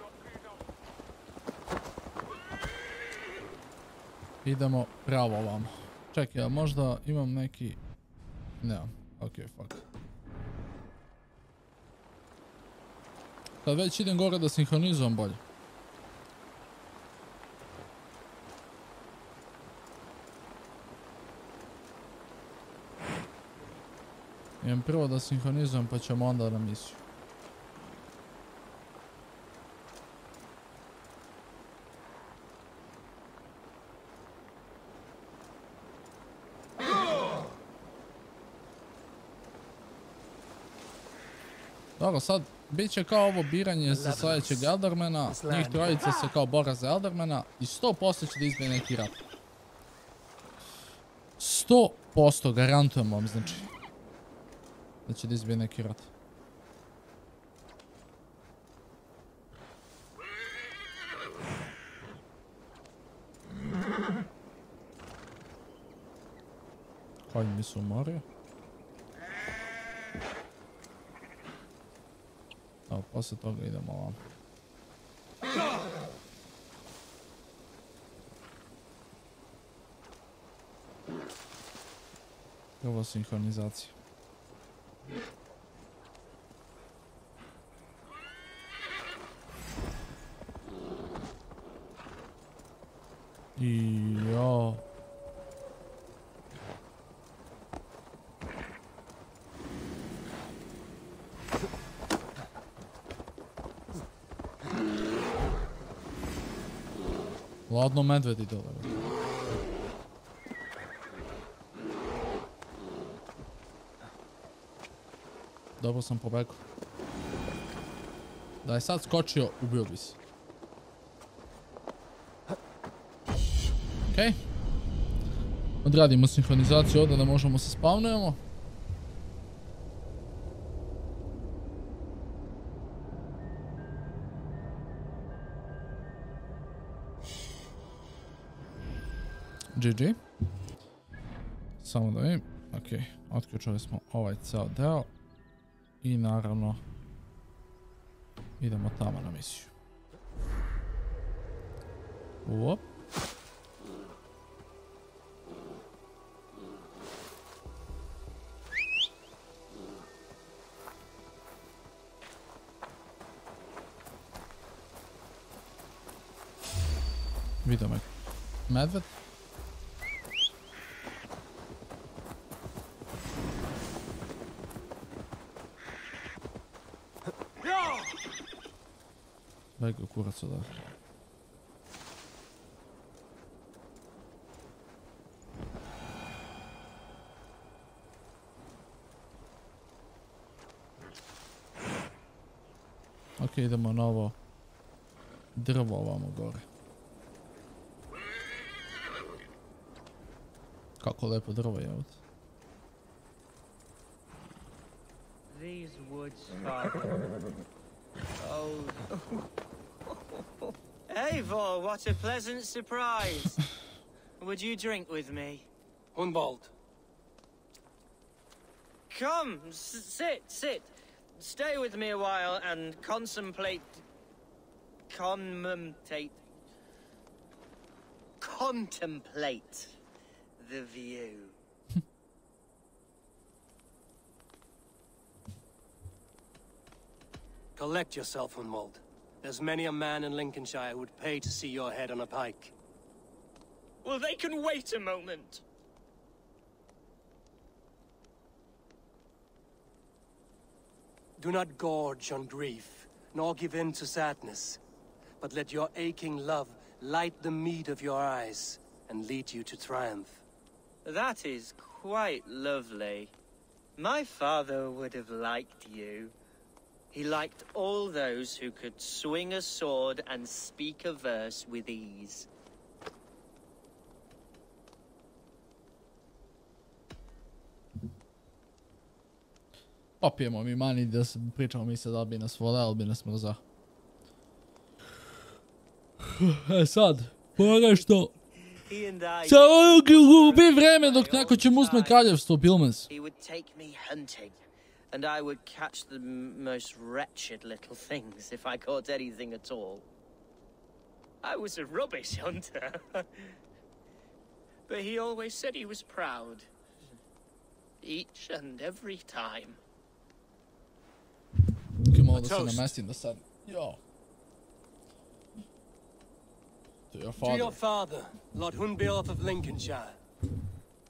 Idemo pravo ovamo. Čekaj, a možda imam neki... Nemam. Ok, fuck. Kad već idem gore da sinhronizujem bolje. Idem prvo da sinhronizujem pa ćemo onda na misiju. Dobro, sad bit će kao ovo biranje za sljedećeg Eldermana, njih trojica se kao bora za Eldermana i 100% će da izbije neki rat. 100% garantujem vam, znači, da će da izbije neki rat. Koji mi se umorio? Evo, poslije toga idemo ovam. Ovo sinhronizacija. I jo. Ladno medvedi dole. Dobro sam pobegao. Da je sad skočio, ubio bi se. Okej. Odradimo sinhronizaciju ovdje da možemo se spawnujemo. GG. Samo da vidim. Ok, otključili smo ovaj ceo deo. I naravno idemo tamo na misiju. Uop. Vidio me medved. Daj ga kurac odavde. Ok, idemo na ovo drvo ovamo gore. Kako lepo drvo je ovdje. These woods, father. Oh. Eivor, what a pleasant surprise. Would you drink with me? Hunwald. Come, sit. Stay with me a while and contemplate the view. Collect yourself, Hunwald. There's many a man in Lincolnshire would pay to see your head on a pike. Well, they can wait a moment. Do not gorge on grief, nor give in to sadness, but let your aching love light the mead of your eyes and lead you to triumph. That is quite lovely. My father would have liked you. He liked all those who could swing a sword and speak a verse with ease. Popijemo mi mani da se pričamo mi se da bi nas voleo, ali bi nas mrzao. Sad, pora što... Samo gubi vreme dok neko će mu uzme kraljevstvo, Pilmans. He would take me hunting, and I would catch the most wretched little things if I caught anything at all. I was a rubbish hunter. But he always said he was proud. Each and every time. Malo da se namestim da sad Ja. To your father. Lord Hunbeorth of Lincolnshire.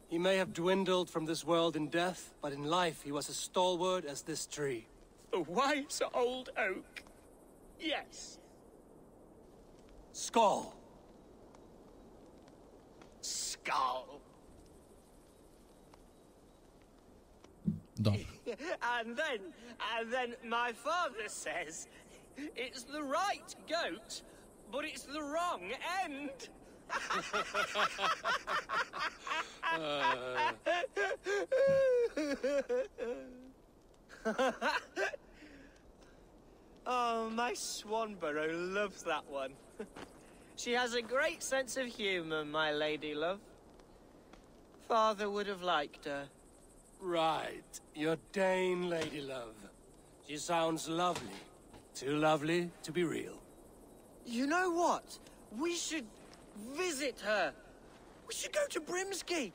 He may have dwindled from this world in death, but in life he was as stalwart as this tree. A wise old oak. Yes. Skull. Skull. Done. And then my father says it's the right goat, but it's the wrong end. Oh, my Swanborough loves that one. She has a great sense of humor, my lady love. Father would have liked her. Right. Your Dane lady love. She sounds lovely. Too lovely to be real. You know what? We should visit her. We should go to Grimsby.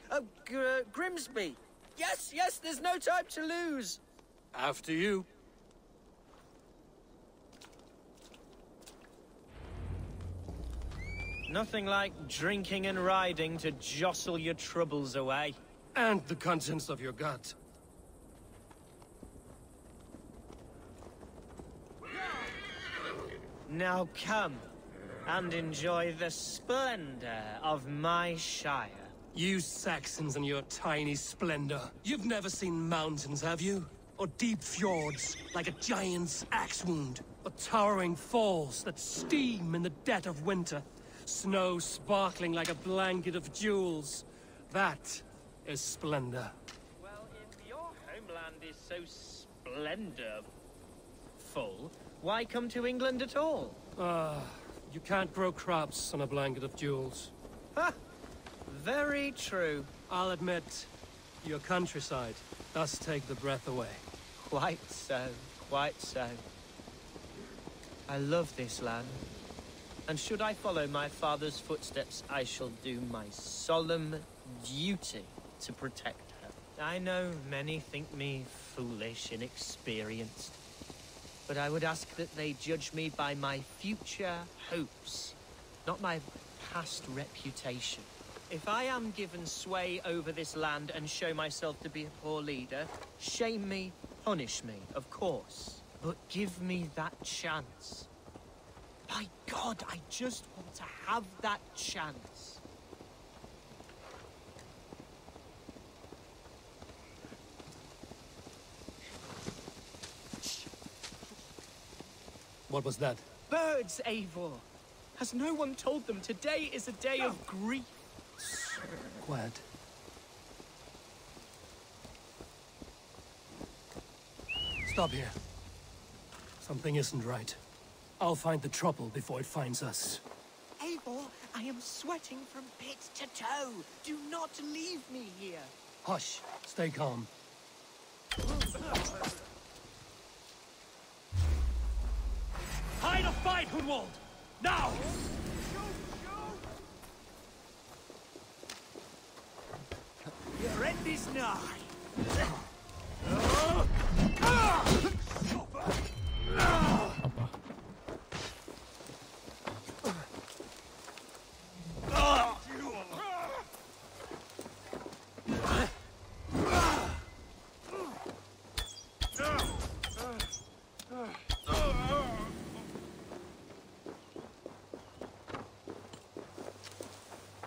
Yes, there's no time to lose. After you. Nothing like drinking and riding to jostle your troubles away. And the contents of your gut. Now come and enjoy the splendor of my shire. You Saxons and your tiny splendor. You've never seen mountains, have you? Or deep fjords, like a giant's axe wound? Or towering falls that steam in the dead of winter? Snow sparkling like a blanket of jewels? That is splendor. Well, if your homeland is so splendor-full, why come to England at all? You can't grow crops on a blanket of jewels. Ha! Very true. I'll admit, your countryside does take the breath away. Quite so, quite so. I love this land. And should I follow my father's footsteps, I shall do my solemn duty to protect her. I know many think me foolish, inexperienced. But I would ask that they judge me by my future hopes, not my past reputation. If I am given sway over this land and show myself to be a poor leader, shame me, punish me, of course. But give me that chance. By God, I just want to have that chance. What was that? Birds, Eivor. Has no one told them today is a day of grief? Quiet. Stop here. Something isn't right. I'll find the trouble before it finds us. Eivor, I am sweating from pit to toe. Do not leave me here. Hush. Stay calm. Hide or fight, Hunwald! Now! Your end is nigh.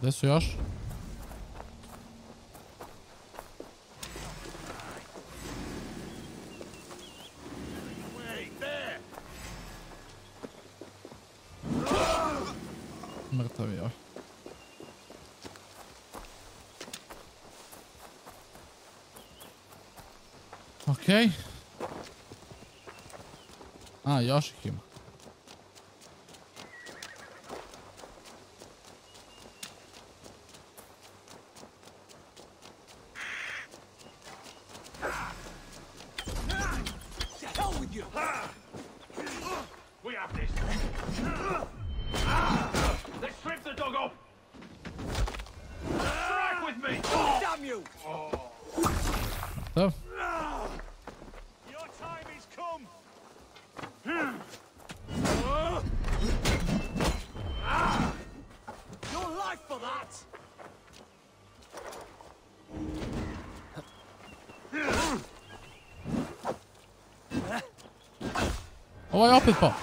Gde su još? Mrtav je. Okej. A, još ih ima. We have this. Let's strip the dog up. Strike with me. Damn you! Tough. Your time is come. Ovo je opet pao.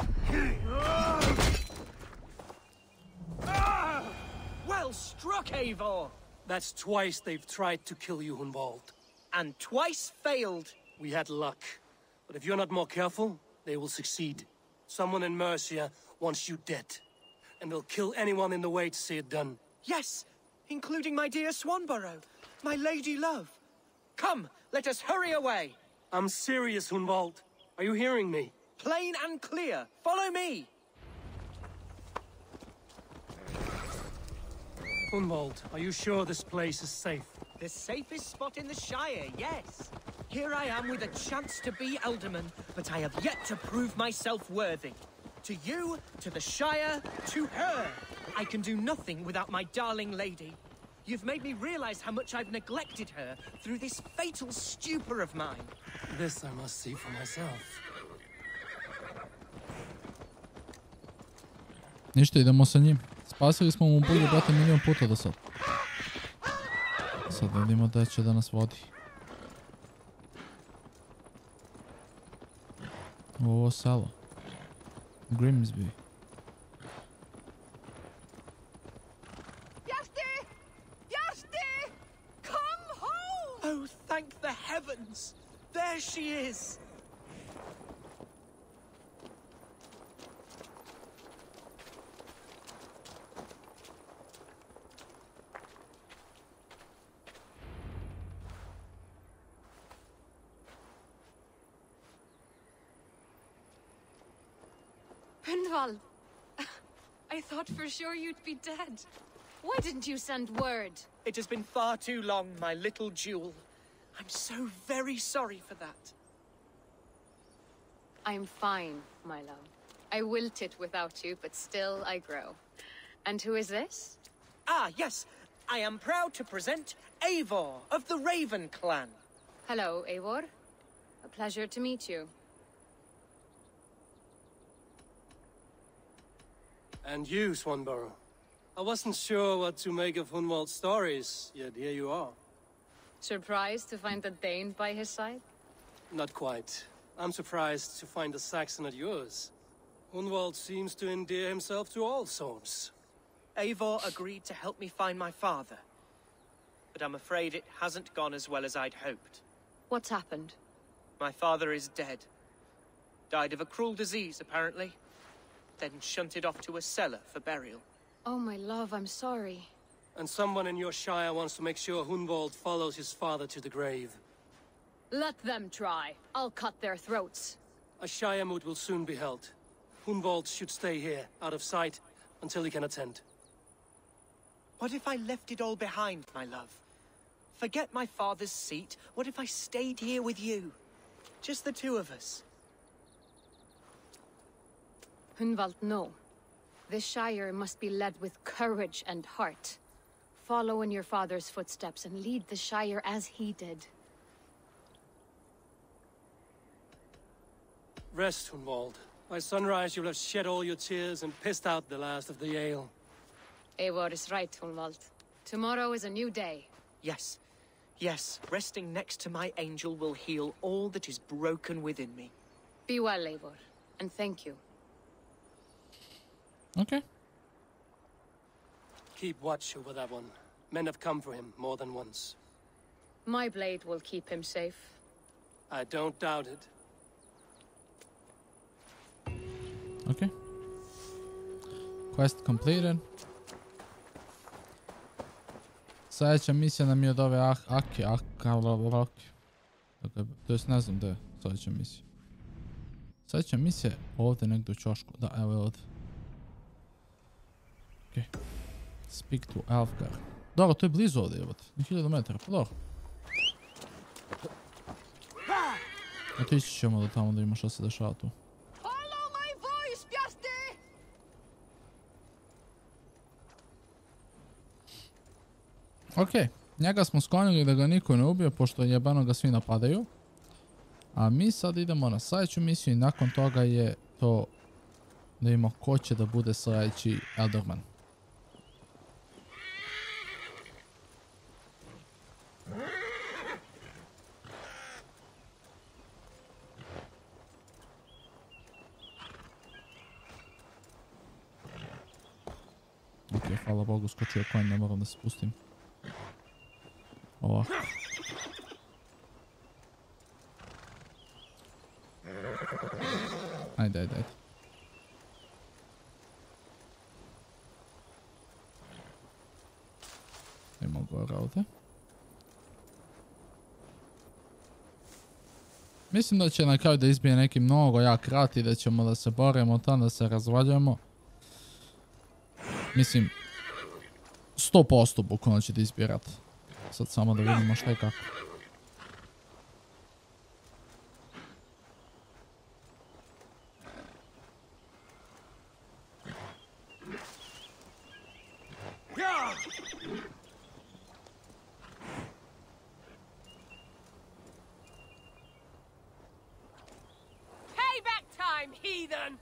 Well struck, Eivor! That's twice they've tried to kill you, Hunwald. And twice failed. We had luck. But if you're not more careful, they will succeed. Someone in Mercia wants you dead. And they'll kill anyone in the way to see it done. Yes, including my dear Swanborough, my lady love. Come, let us hurry away. I'm serious, Hunwald. Are you hearing me? Plain and clear. Follow me. Hunwald, are you sure this place is safe? The safest spot in the Shire, yes. Here I am with a chance to be Alderman, but I have yet to prove myself worthy. To you, to the Shire, to her. I can do nothing without my darling lady. You've made me realize how much I've neglected her through this fatal stupor of mine. This I must see for myself. Ništa, idemo sa njim. Spasili smo mu bulju, brate, milion puta do sad. Sad vidimo da će da nas vodi. U ovo selo. Grimsby. Oh, thank the heavens! There she is! Hunwald, I thought for sure you'd be dead. Why didn't you send word? It has been far too long, my little jewel. I'm so very sorry for that. I'm fine, my love. I wilted without you, but still I grow. And who is this? Ah, yes. I am proud to present Eivor of the Raven clan. Hello, Eivor. A pleasure to meet you. And you, Swanborough. I wasn't sure what to make of Hunwald's stories, yet here you are. Surprised to find a Dane by his side? Not quite. I'm surprised to find a Saxon at yours. Hunwald seems to endear himself to all sorts. Eivor agreed to help me find my father. But I'm afraid it hasn't gone as well as I'd hoped. What's happened? My father is dead. Died of a cruel disease, apparently. Then shunted off to a cellar for burial. Oh, my love, I'm sorry. And someone in your shire wants to make sure Hunwald follows his father to the grave. Let them try. I'll cut their throats. A shire moot will soon be held. Hunwald should stay here, out of sight, until he can attend. What if I left it all behind, my love? Forget my father's seat. What if I stayed here with you? Just the two of us. Hunwald, no. This Shire must be led with courage and heart. Follow in your father's footsteps and lead the Shire as he did. Rest, Hunwald. By sunrise you'll have shed all your tears and pissed out the last of the ale. Eivor is right, Hunwald. Tomorrow is a new day. Yes. Yes, resting next to my angel will heal all that is broken within me. Be well, Eivor, and thank you. Okay. Keep watch over that one. Men have come for him more than once. My blade will keep him safe. I don't doubt it. Okay. Quest completed. Sljedeća misija nam je od ove Ake. To jest ne znam gdje je sljedeća misija. Sljedeća misija je ovdje negdje u čošku. Da, evo je ovdje. Ok. Speak to Alfgar. Dobro, to je blizu ovdje, evo te. 1000 metara, pa dobro. Otići ćemo do tamo da vidimo što se dešava tu. Ok, njega smo sklonili da ga niko ne ubije, pošto jebano ga svi napadaju. A mi sad idemo na sljedeću misiju i nakon toga je to da vidimo ko će da bude sljedeći Elderman. Ok, hvala Bogu, skočio konj, ne moram da se spustim. Ovako. Ajde. Idemo gore ovdje. Mislim da će na kraju da izbije neki mnogo jak rat i da ćemo da se borimo tamo, da se razvaljujemo. Mislim, 100% bukvalno će da izbije rat. Sad samo da vidimo šta i kako. Payback time, heathen!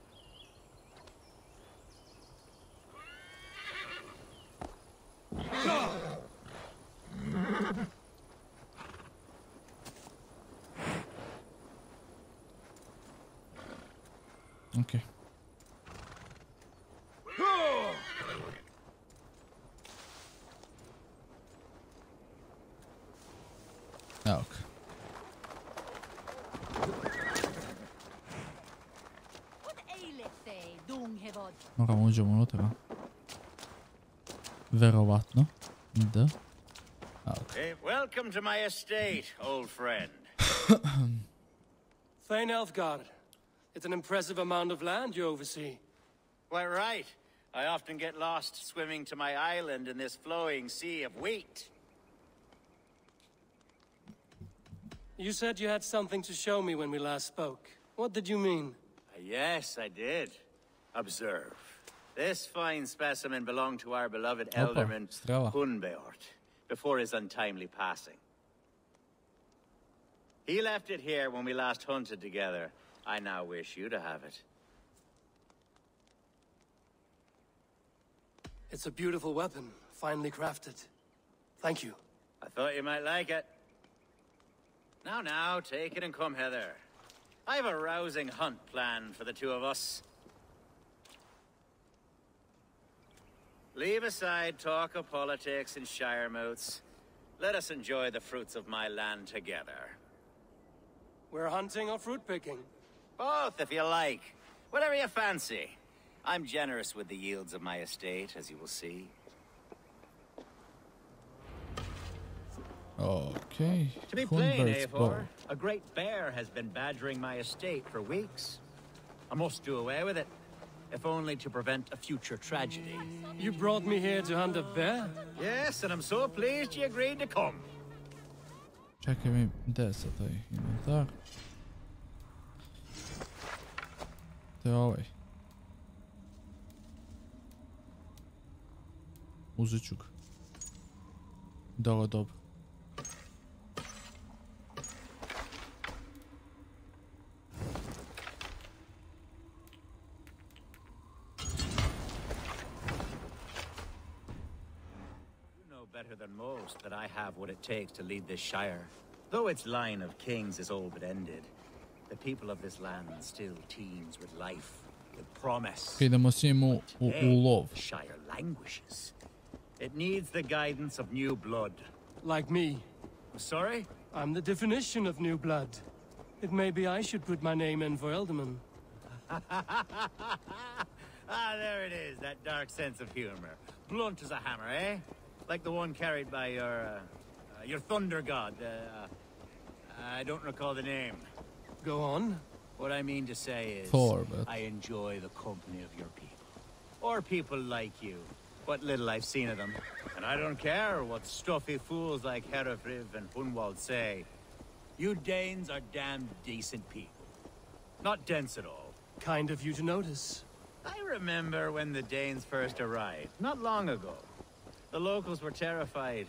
Okay. Evo ga. Moramo uđemo unutra. Verovatno. Da. Hey, welcome to my estate, old friend. Thane Elfgard. It's an impressive amount of land you oversee. Quite right. I often get lost swimming to my island in this flowing sea of wheat. You said you had something to show me when we last spoke. What did you mean? Yes, I did. Observe. This fine specimen belonged to our beloved elderman, Hunbeort, before his untimely passing. He left it here when we last hunted together. I now wish you to have it. It's a beautiful weapon, finely crafted. Thank you. I thought you might like it. Now, take it and come hither. I have a rousing hunt planned for the two of us. Leave aside talk of politics and shire moots. Let us enjoy the fruits of my land together. We're hunting or fruit picking? Both, if you like. Whatever you fancy. I'm generous with the yields of my estate, as you will see. Okay. To be plain, Eivor, a great bear has been badgering my estate for weeks. I must do away with it, if only to prevent a future tragedy. You brought me here to hunt a bear? Yes, and I'm so pleased you agreed to come. Čekaj mi, gdje se taj inventar? To je ovaj. Uzet ću ga. Da, ovo je dobro. Better than most that I have what it takes to lead this shire. Though its line of kings is all but ended, the people of this land still teems with life, with promise. Idemo s njim u lov. Shire languishes. It needs the guidance of new blood. Like me. Sorry? I'm the definition of new blood. It may be I should put my name in for Elderman. There it is, that dark sense of humor. Blunt as a hammer, eh? Like the one carried by your thunder god. I don't recall the name. Go on. What I mean to say is, Thor, but... I enjoy the company of your people. Or people like you. What little I've seen of them. And I don't care what stuffy fools like Herefriv and Hunwald say. You Danes are damned decent people. Not dense at all. Kind of you to notice. I remember when the Danes first arrived, not long ago. The locals were terrified,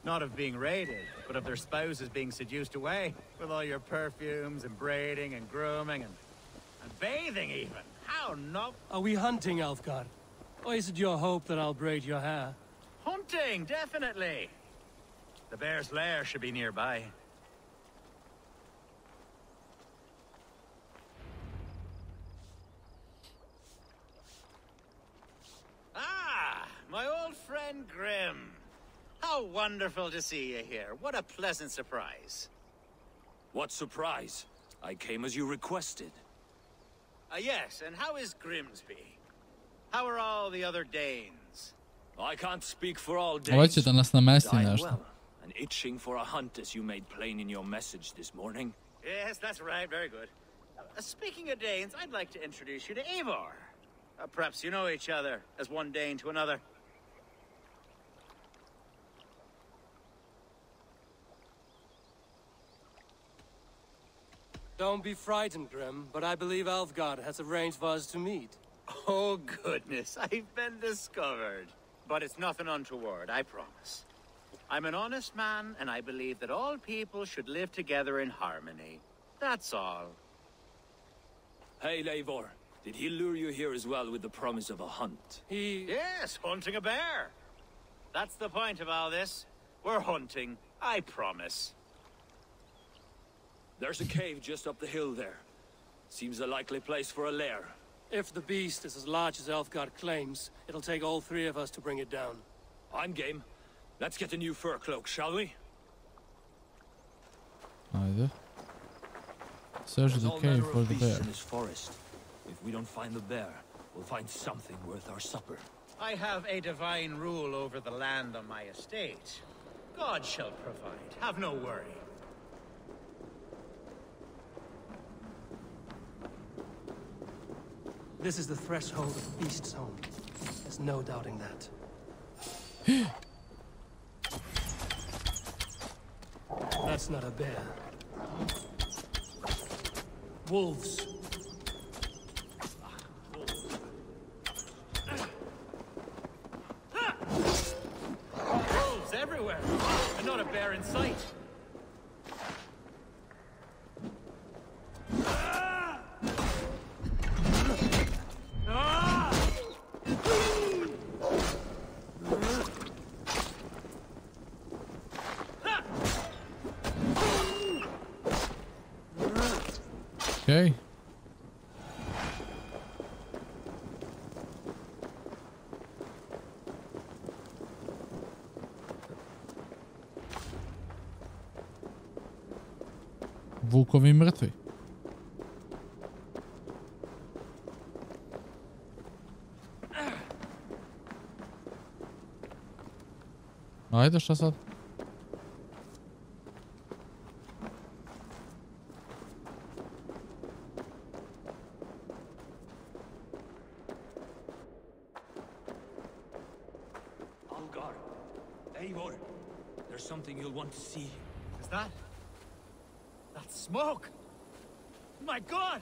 not of being raided, but of their spouses being seduced away, with all your perfumes and braiding and grooming and bathing even. How not? Are we hunting, Elfgard? Or is it your hope that I'll braid your hair? Hunting, definitely. The bear's lair should be nearby. My wonderful to see you here. What a pleasant surprise. What surprise? I came as you requested. Yes, and how is Grimsby? How are all the other Danes? I can't speak for all Ovo Danes. će da nas namesti Dying nešto. well, and itching for a hunt as you made plain in your message this morning. Yes, that's right. Very good. Speaking of Danes, I'd like to introduce you to Eivor. Perhaps you know each other as one Dane to another. Don't be frightened, Grim, but I believe Alfgard has arranged for us to meet. Oh, goodness, I've been discovered. But it's nothing untoward, I promise. I'm an honest man, and I believe that all people should live together in harmony. That's all. Hey, Eivor. Did he lure you here as well with the promise of a hunt? Yes, hunting a bear. That's the point of all this. We're hunting, I promise. There's a cave just up the hill there. Seems a likely place for a lair. If the beast is as large as Elfgard claims, it'll take all three of us to bring it down. I'm game. Let's get a new fur cloak, shall we? Ajde. Search the cave for the bear. In this forest. If we don't find the bear, we'll find something worth our supper. I have a divine rule over the land on my estate. God shall provide. Have no worry. This is the threshold of the beast's home. There's no doubting that. That's not a bear. Wolves. Wolves everywhere, and not a bear in sight. Okay. Vukovi mrtvi. Ajde, šta sad? Eivor, there's something you'll want to see. Is that smoke? My God!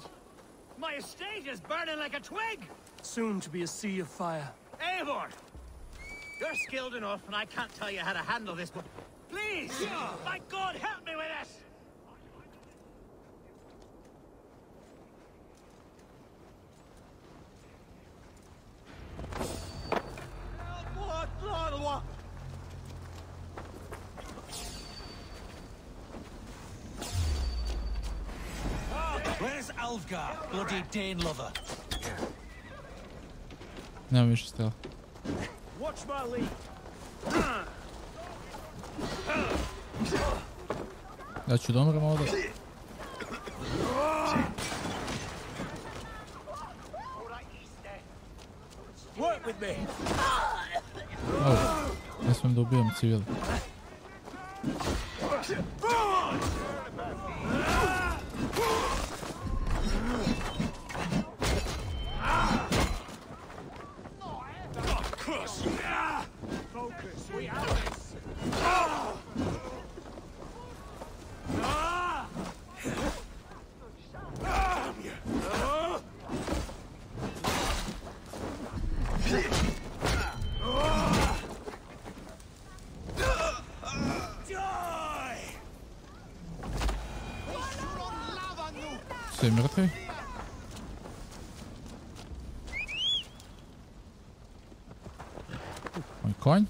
My estate is burning like a twig! Soon to be a sea of fire. Eivor! You're skilled enough, and I can't tell you how to handle this, but please! My God, help me with this! Where's Alfgar, bloody Dane lover? Nemam više stela. Watch my lead. Ja ću da umrem ovdje. Work with me. Ne smijem da ubijem civila. Focus, we have this. Svi mrtvi? Moj konj?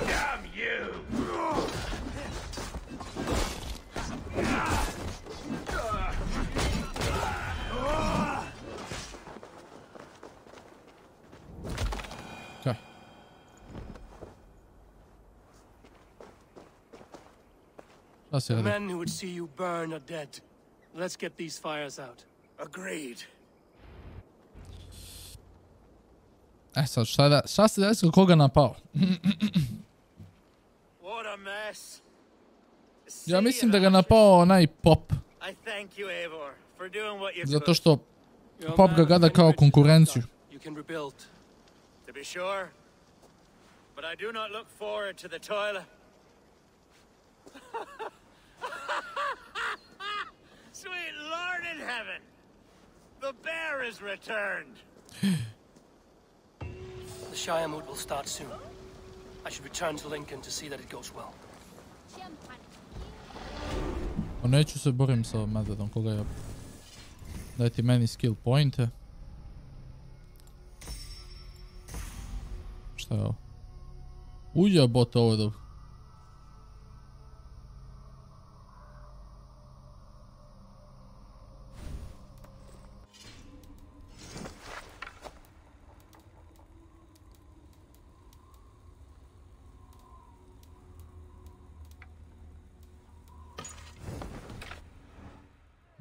Damn you! The men who would see you burn are dead. Let's get these fires out. Agreed. Sad, šta se desilo, koga napao? What a mess. Ja mislim da ga napao onaj Pop. I thank you, Eivor, for doing what you could. Zato što Pop ga gleda kao konkurenciju. You can rebuild. To be sure. But I do not look forward to the toilet. Sweet Lord in heaven! The bear is returned! The Shire moot will start soon. I should return to Lincoln to see that it goes well. O neću se borim sa Medvedom, koga je... Daj ti meni skill pointe. Šta je ovo? Ujebote, ovo je dobro.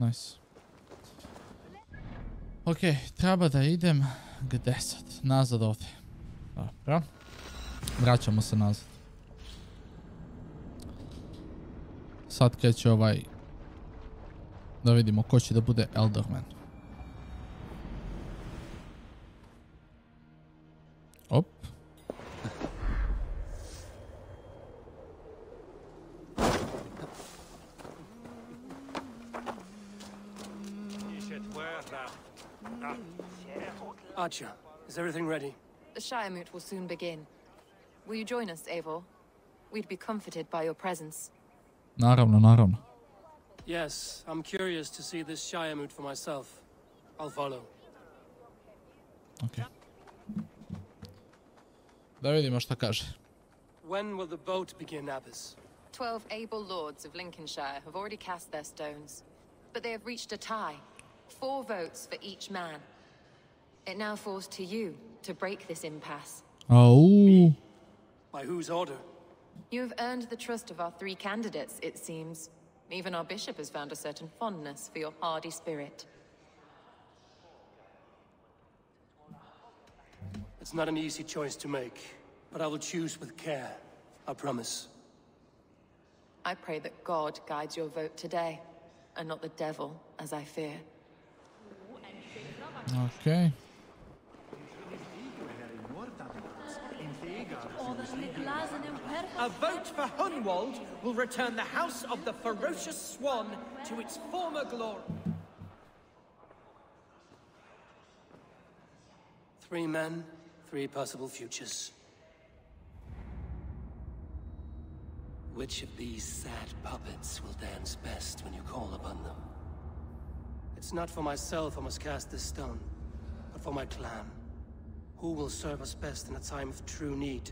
Nice. Ok, treba da idem... Gde sad? Nazad ovdje. Dobro. Vraćamo se nazad. Sad kreće ovaj... Da vidimo ko će da bude Elderman. Op. Archer, is everything ready? The Shire moot will soon begin. Will you join us, Eivor? We'd be comforted by your presence. Naravno, naravno. Yes, I'm curious to see this Shire moot for myself. I'll follow. Ok. Da vidimo šta kaže. When will the boat begin, Abbess? 12 able lords of Lincolnshire have already cast their stones, but they have reached a tie. 4 votes for each man. It now falls to you to break this impasse. Oh. By whose order? You have earned the trust of our 3 candidates, it seems. Even our bishop has found a certain fondness for your hardy spirit. It's not an easy choice to make, but I will choose with care. I promise. I pray that God guides your vote today, and not the devil, as I fear. Okay. A vote for Hunwald will return the House of the Ferocious Swan to its former glory. 3 men, 3 possible futures. Which of these sad puppets will dance best when you call upon them? It's not for myself I must cast this stone, but for my clan. Who will serve us best in a time of true need?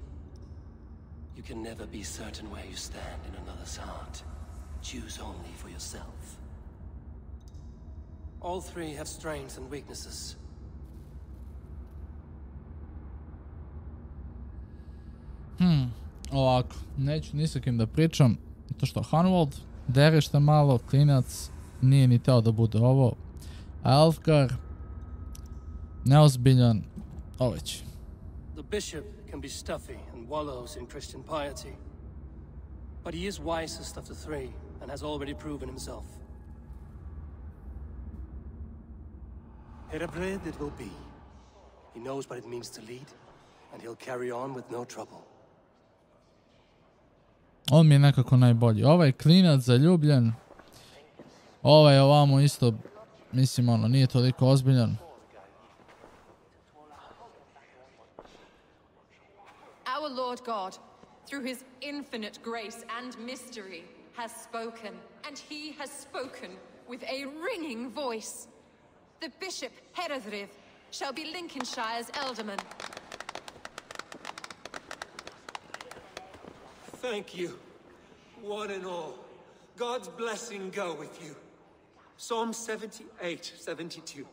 You can never be certain where you stand in another's heart. Choose only for yourself. All 3 have strengths and weaknesses. Ovako, neću ni sa kim da pričam, to što Hunwald, derište malo, klinac, nije ni teo da bude ovo, a Elfgar, neozbiljan, oveć. The bishop can be stuffy and wallows in Christian piety, but he is wisest of the 3 and has already proven himself. Herebrand it will be. He knows what it means to lead, and he'll carry on with no trouble. On mi je nekako najbolji. Ovaj klinac zaljubljen. Ovaj ovamo isto, mislim ono, nije toliko ozbiljan. Our Lord God, through his infinite grace and mystery, has spoken, and he has spoken with a ringing voice. The Bishop Heredriv shall be Lincolnshire's Elderman. Thank you, one and all. God's blessing go with you. Psalm 78, 72.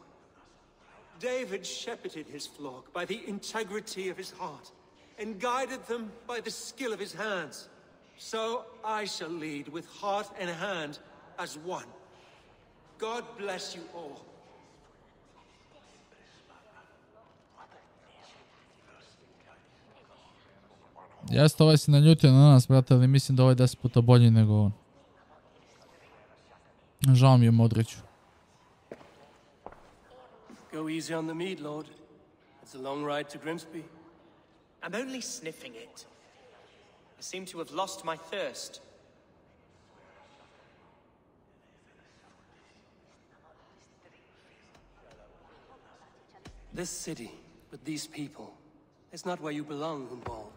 David shepherded his flock by the integrity of his heart, and guided them by the skill of his hands. So I shall lead with heart and hand as one. God bless you all. Jeste, ovaj si naljutio na nas, brate, ali mislim da ovaj 10 puta bolji nego on. Žao mi je Modriću. Go easy on the meat, Lord. It's a long ride to Grimsby. I'm only sniffing it. I seem to have lost my thirst. This city, with these people, is not where you belong, Humbald.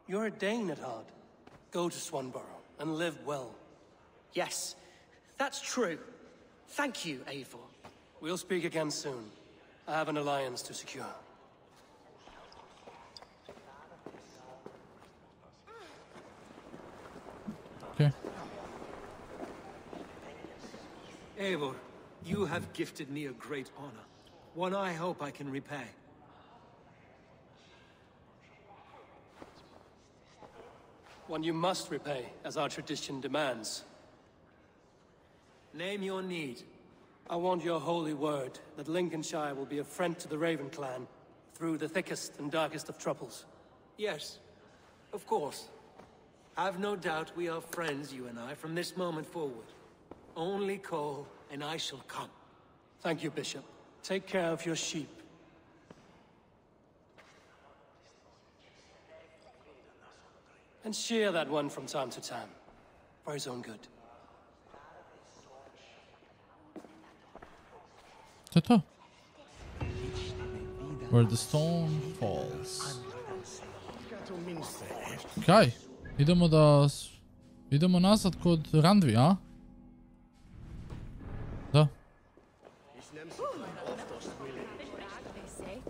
You're a Dane at heart. Go to Swanborough and live well. Yes, that's true. Thank you, Eivor. We'll speak again soon. I have an alliance to secure. Okay. Eivor, you have gifted me a great honor. One I hope I can repay. One you must repay, as our tradition demands. Name your need. I want your holy word that Lincolnshire will be a friend to the Raven clan through the thickest and darkest of troubles. Yes, of course. Have no doubt we are friends, you and I, from this moment forward. Only call, and I shall come. Thank you, Bishop. Take care of your sheep. And shear that one from time to time, for his own good. To. Where the stone falls. Kaj? Idemo nazad kod Randvi, a? Da.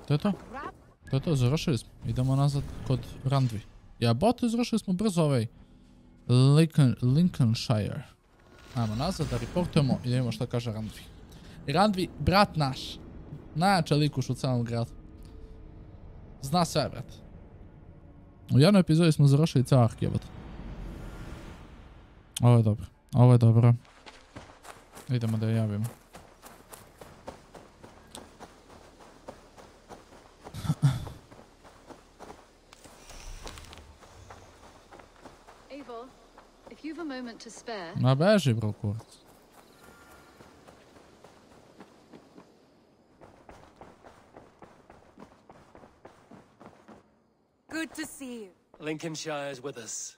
To je to. To je to, završili smo. Idemo nazad kod Randvi. Jebote, završili smo brzo ovaj Lincolnshire. Ajmo nazad da reportujemo i da vidimo šta kaže Randvi. Randvi, brat naš. Najjača likuš u celom gradu. Zna sve, brat. U jednoj epizodi smo završili ceo ark, jebote. Ovo je dobro. Ovo je dobro. Idemo da je javimo. Eivor, if you've a moment to spare. Ma beži, bro, kurac. Good to see you. Lincolnshire is with us,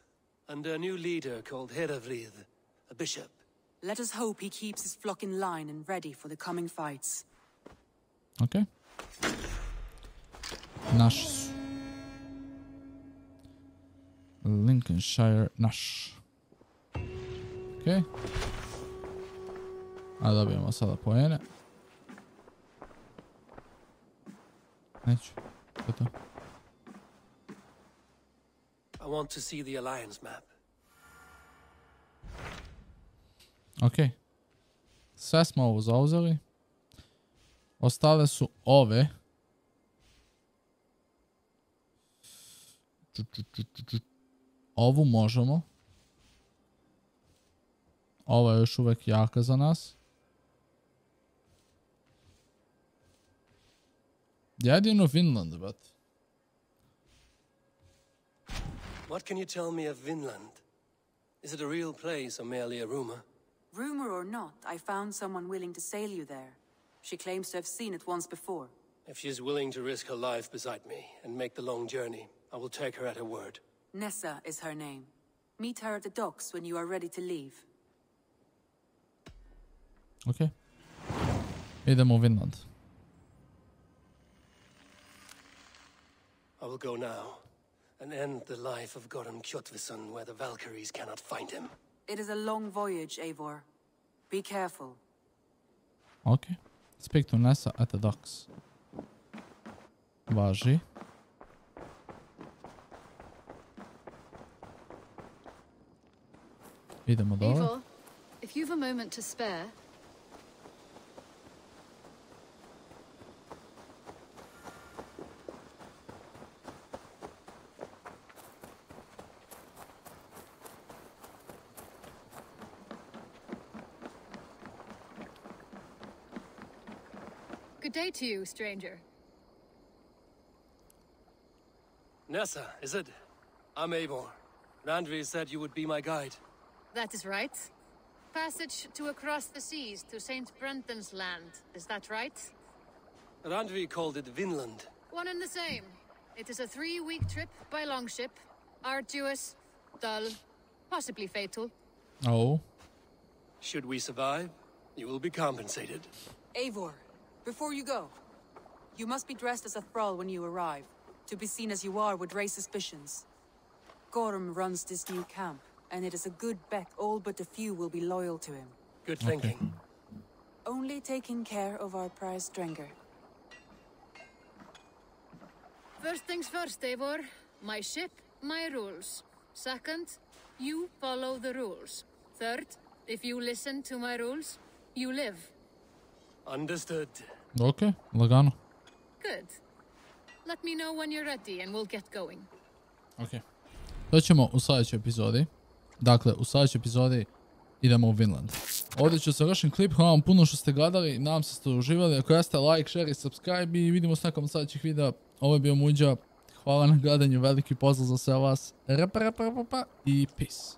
under a new leader called Herevrid, a bishop. Let us hope he keeps his flock in line and ready for the coming fights. Okay. Naši su. Lincolnshire naš. Okay. A dobijemo sada poene. Neću. To je to. I want to see the alliance map. Ok. Sve smo ovo zauzeli. Ostale su ove. Ovu možemo. Ova je još uvek jaka za nas. Jedino Vinland, but. What can you tell me of Vinland? Is it a real place or merely a rumor? Rumor or not, I found someone willing to sail you there. She claims to have seen it once before. If she is willing to risk her life beside me and make the long journey, I will take her at her word. Nessa is her name. Meet her at the docks when you are ready to leave. Ok. Idemo u Vinland. I will go now and end the life of Goran Kjotvisson where the Valkyries cannot find him. It is a long voyage, Eivor. Be careful. Ok. Speak to Nessa at the docks. Važi. Idemo dole. Eivor, if you've a moment to spare. Good day to you, stranger. Nessa, is it? I'm Eivor. Randvi said you would be my guide. That is right. Passage to across the seas to St. Brenton's land. Is that right? Randvi called it Vinland. One and the same. It is a 3-week trip by longship. Arduous, dull, possibly fatal. Oh. Should we survive, you will be compensated. Eivor, before you go, you must be dressed as a thrall when you arrive. To be seen as you are would raise suspicions. Gorm runs this new camp, and it is a good bet all but a few will be loyal to him. Good thinking. Only taking care of our prize Strenger. First things first, Eivor. My ship, my rules. Second, you follow the rules. Third, if you listen to my rules, you live. Understood. Ok, lagano. Good. Let me know when you're ready and we'll get going. Ok. To ćemo u sljedećoj epizodi. Dakle, u sljedećoj epizodi idemo u Vinland. Ovdje ću završiti klip. Hvala vam puno što ste gledali. Nadam se ste uživali. Ako jeste, like, share i subscribe i vidimo s nekom sljedećih videa. Ovo je bio Mudja. Hvala na gledanju. Veliki pozdrav za sve vas. I peace.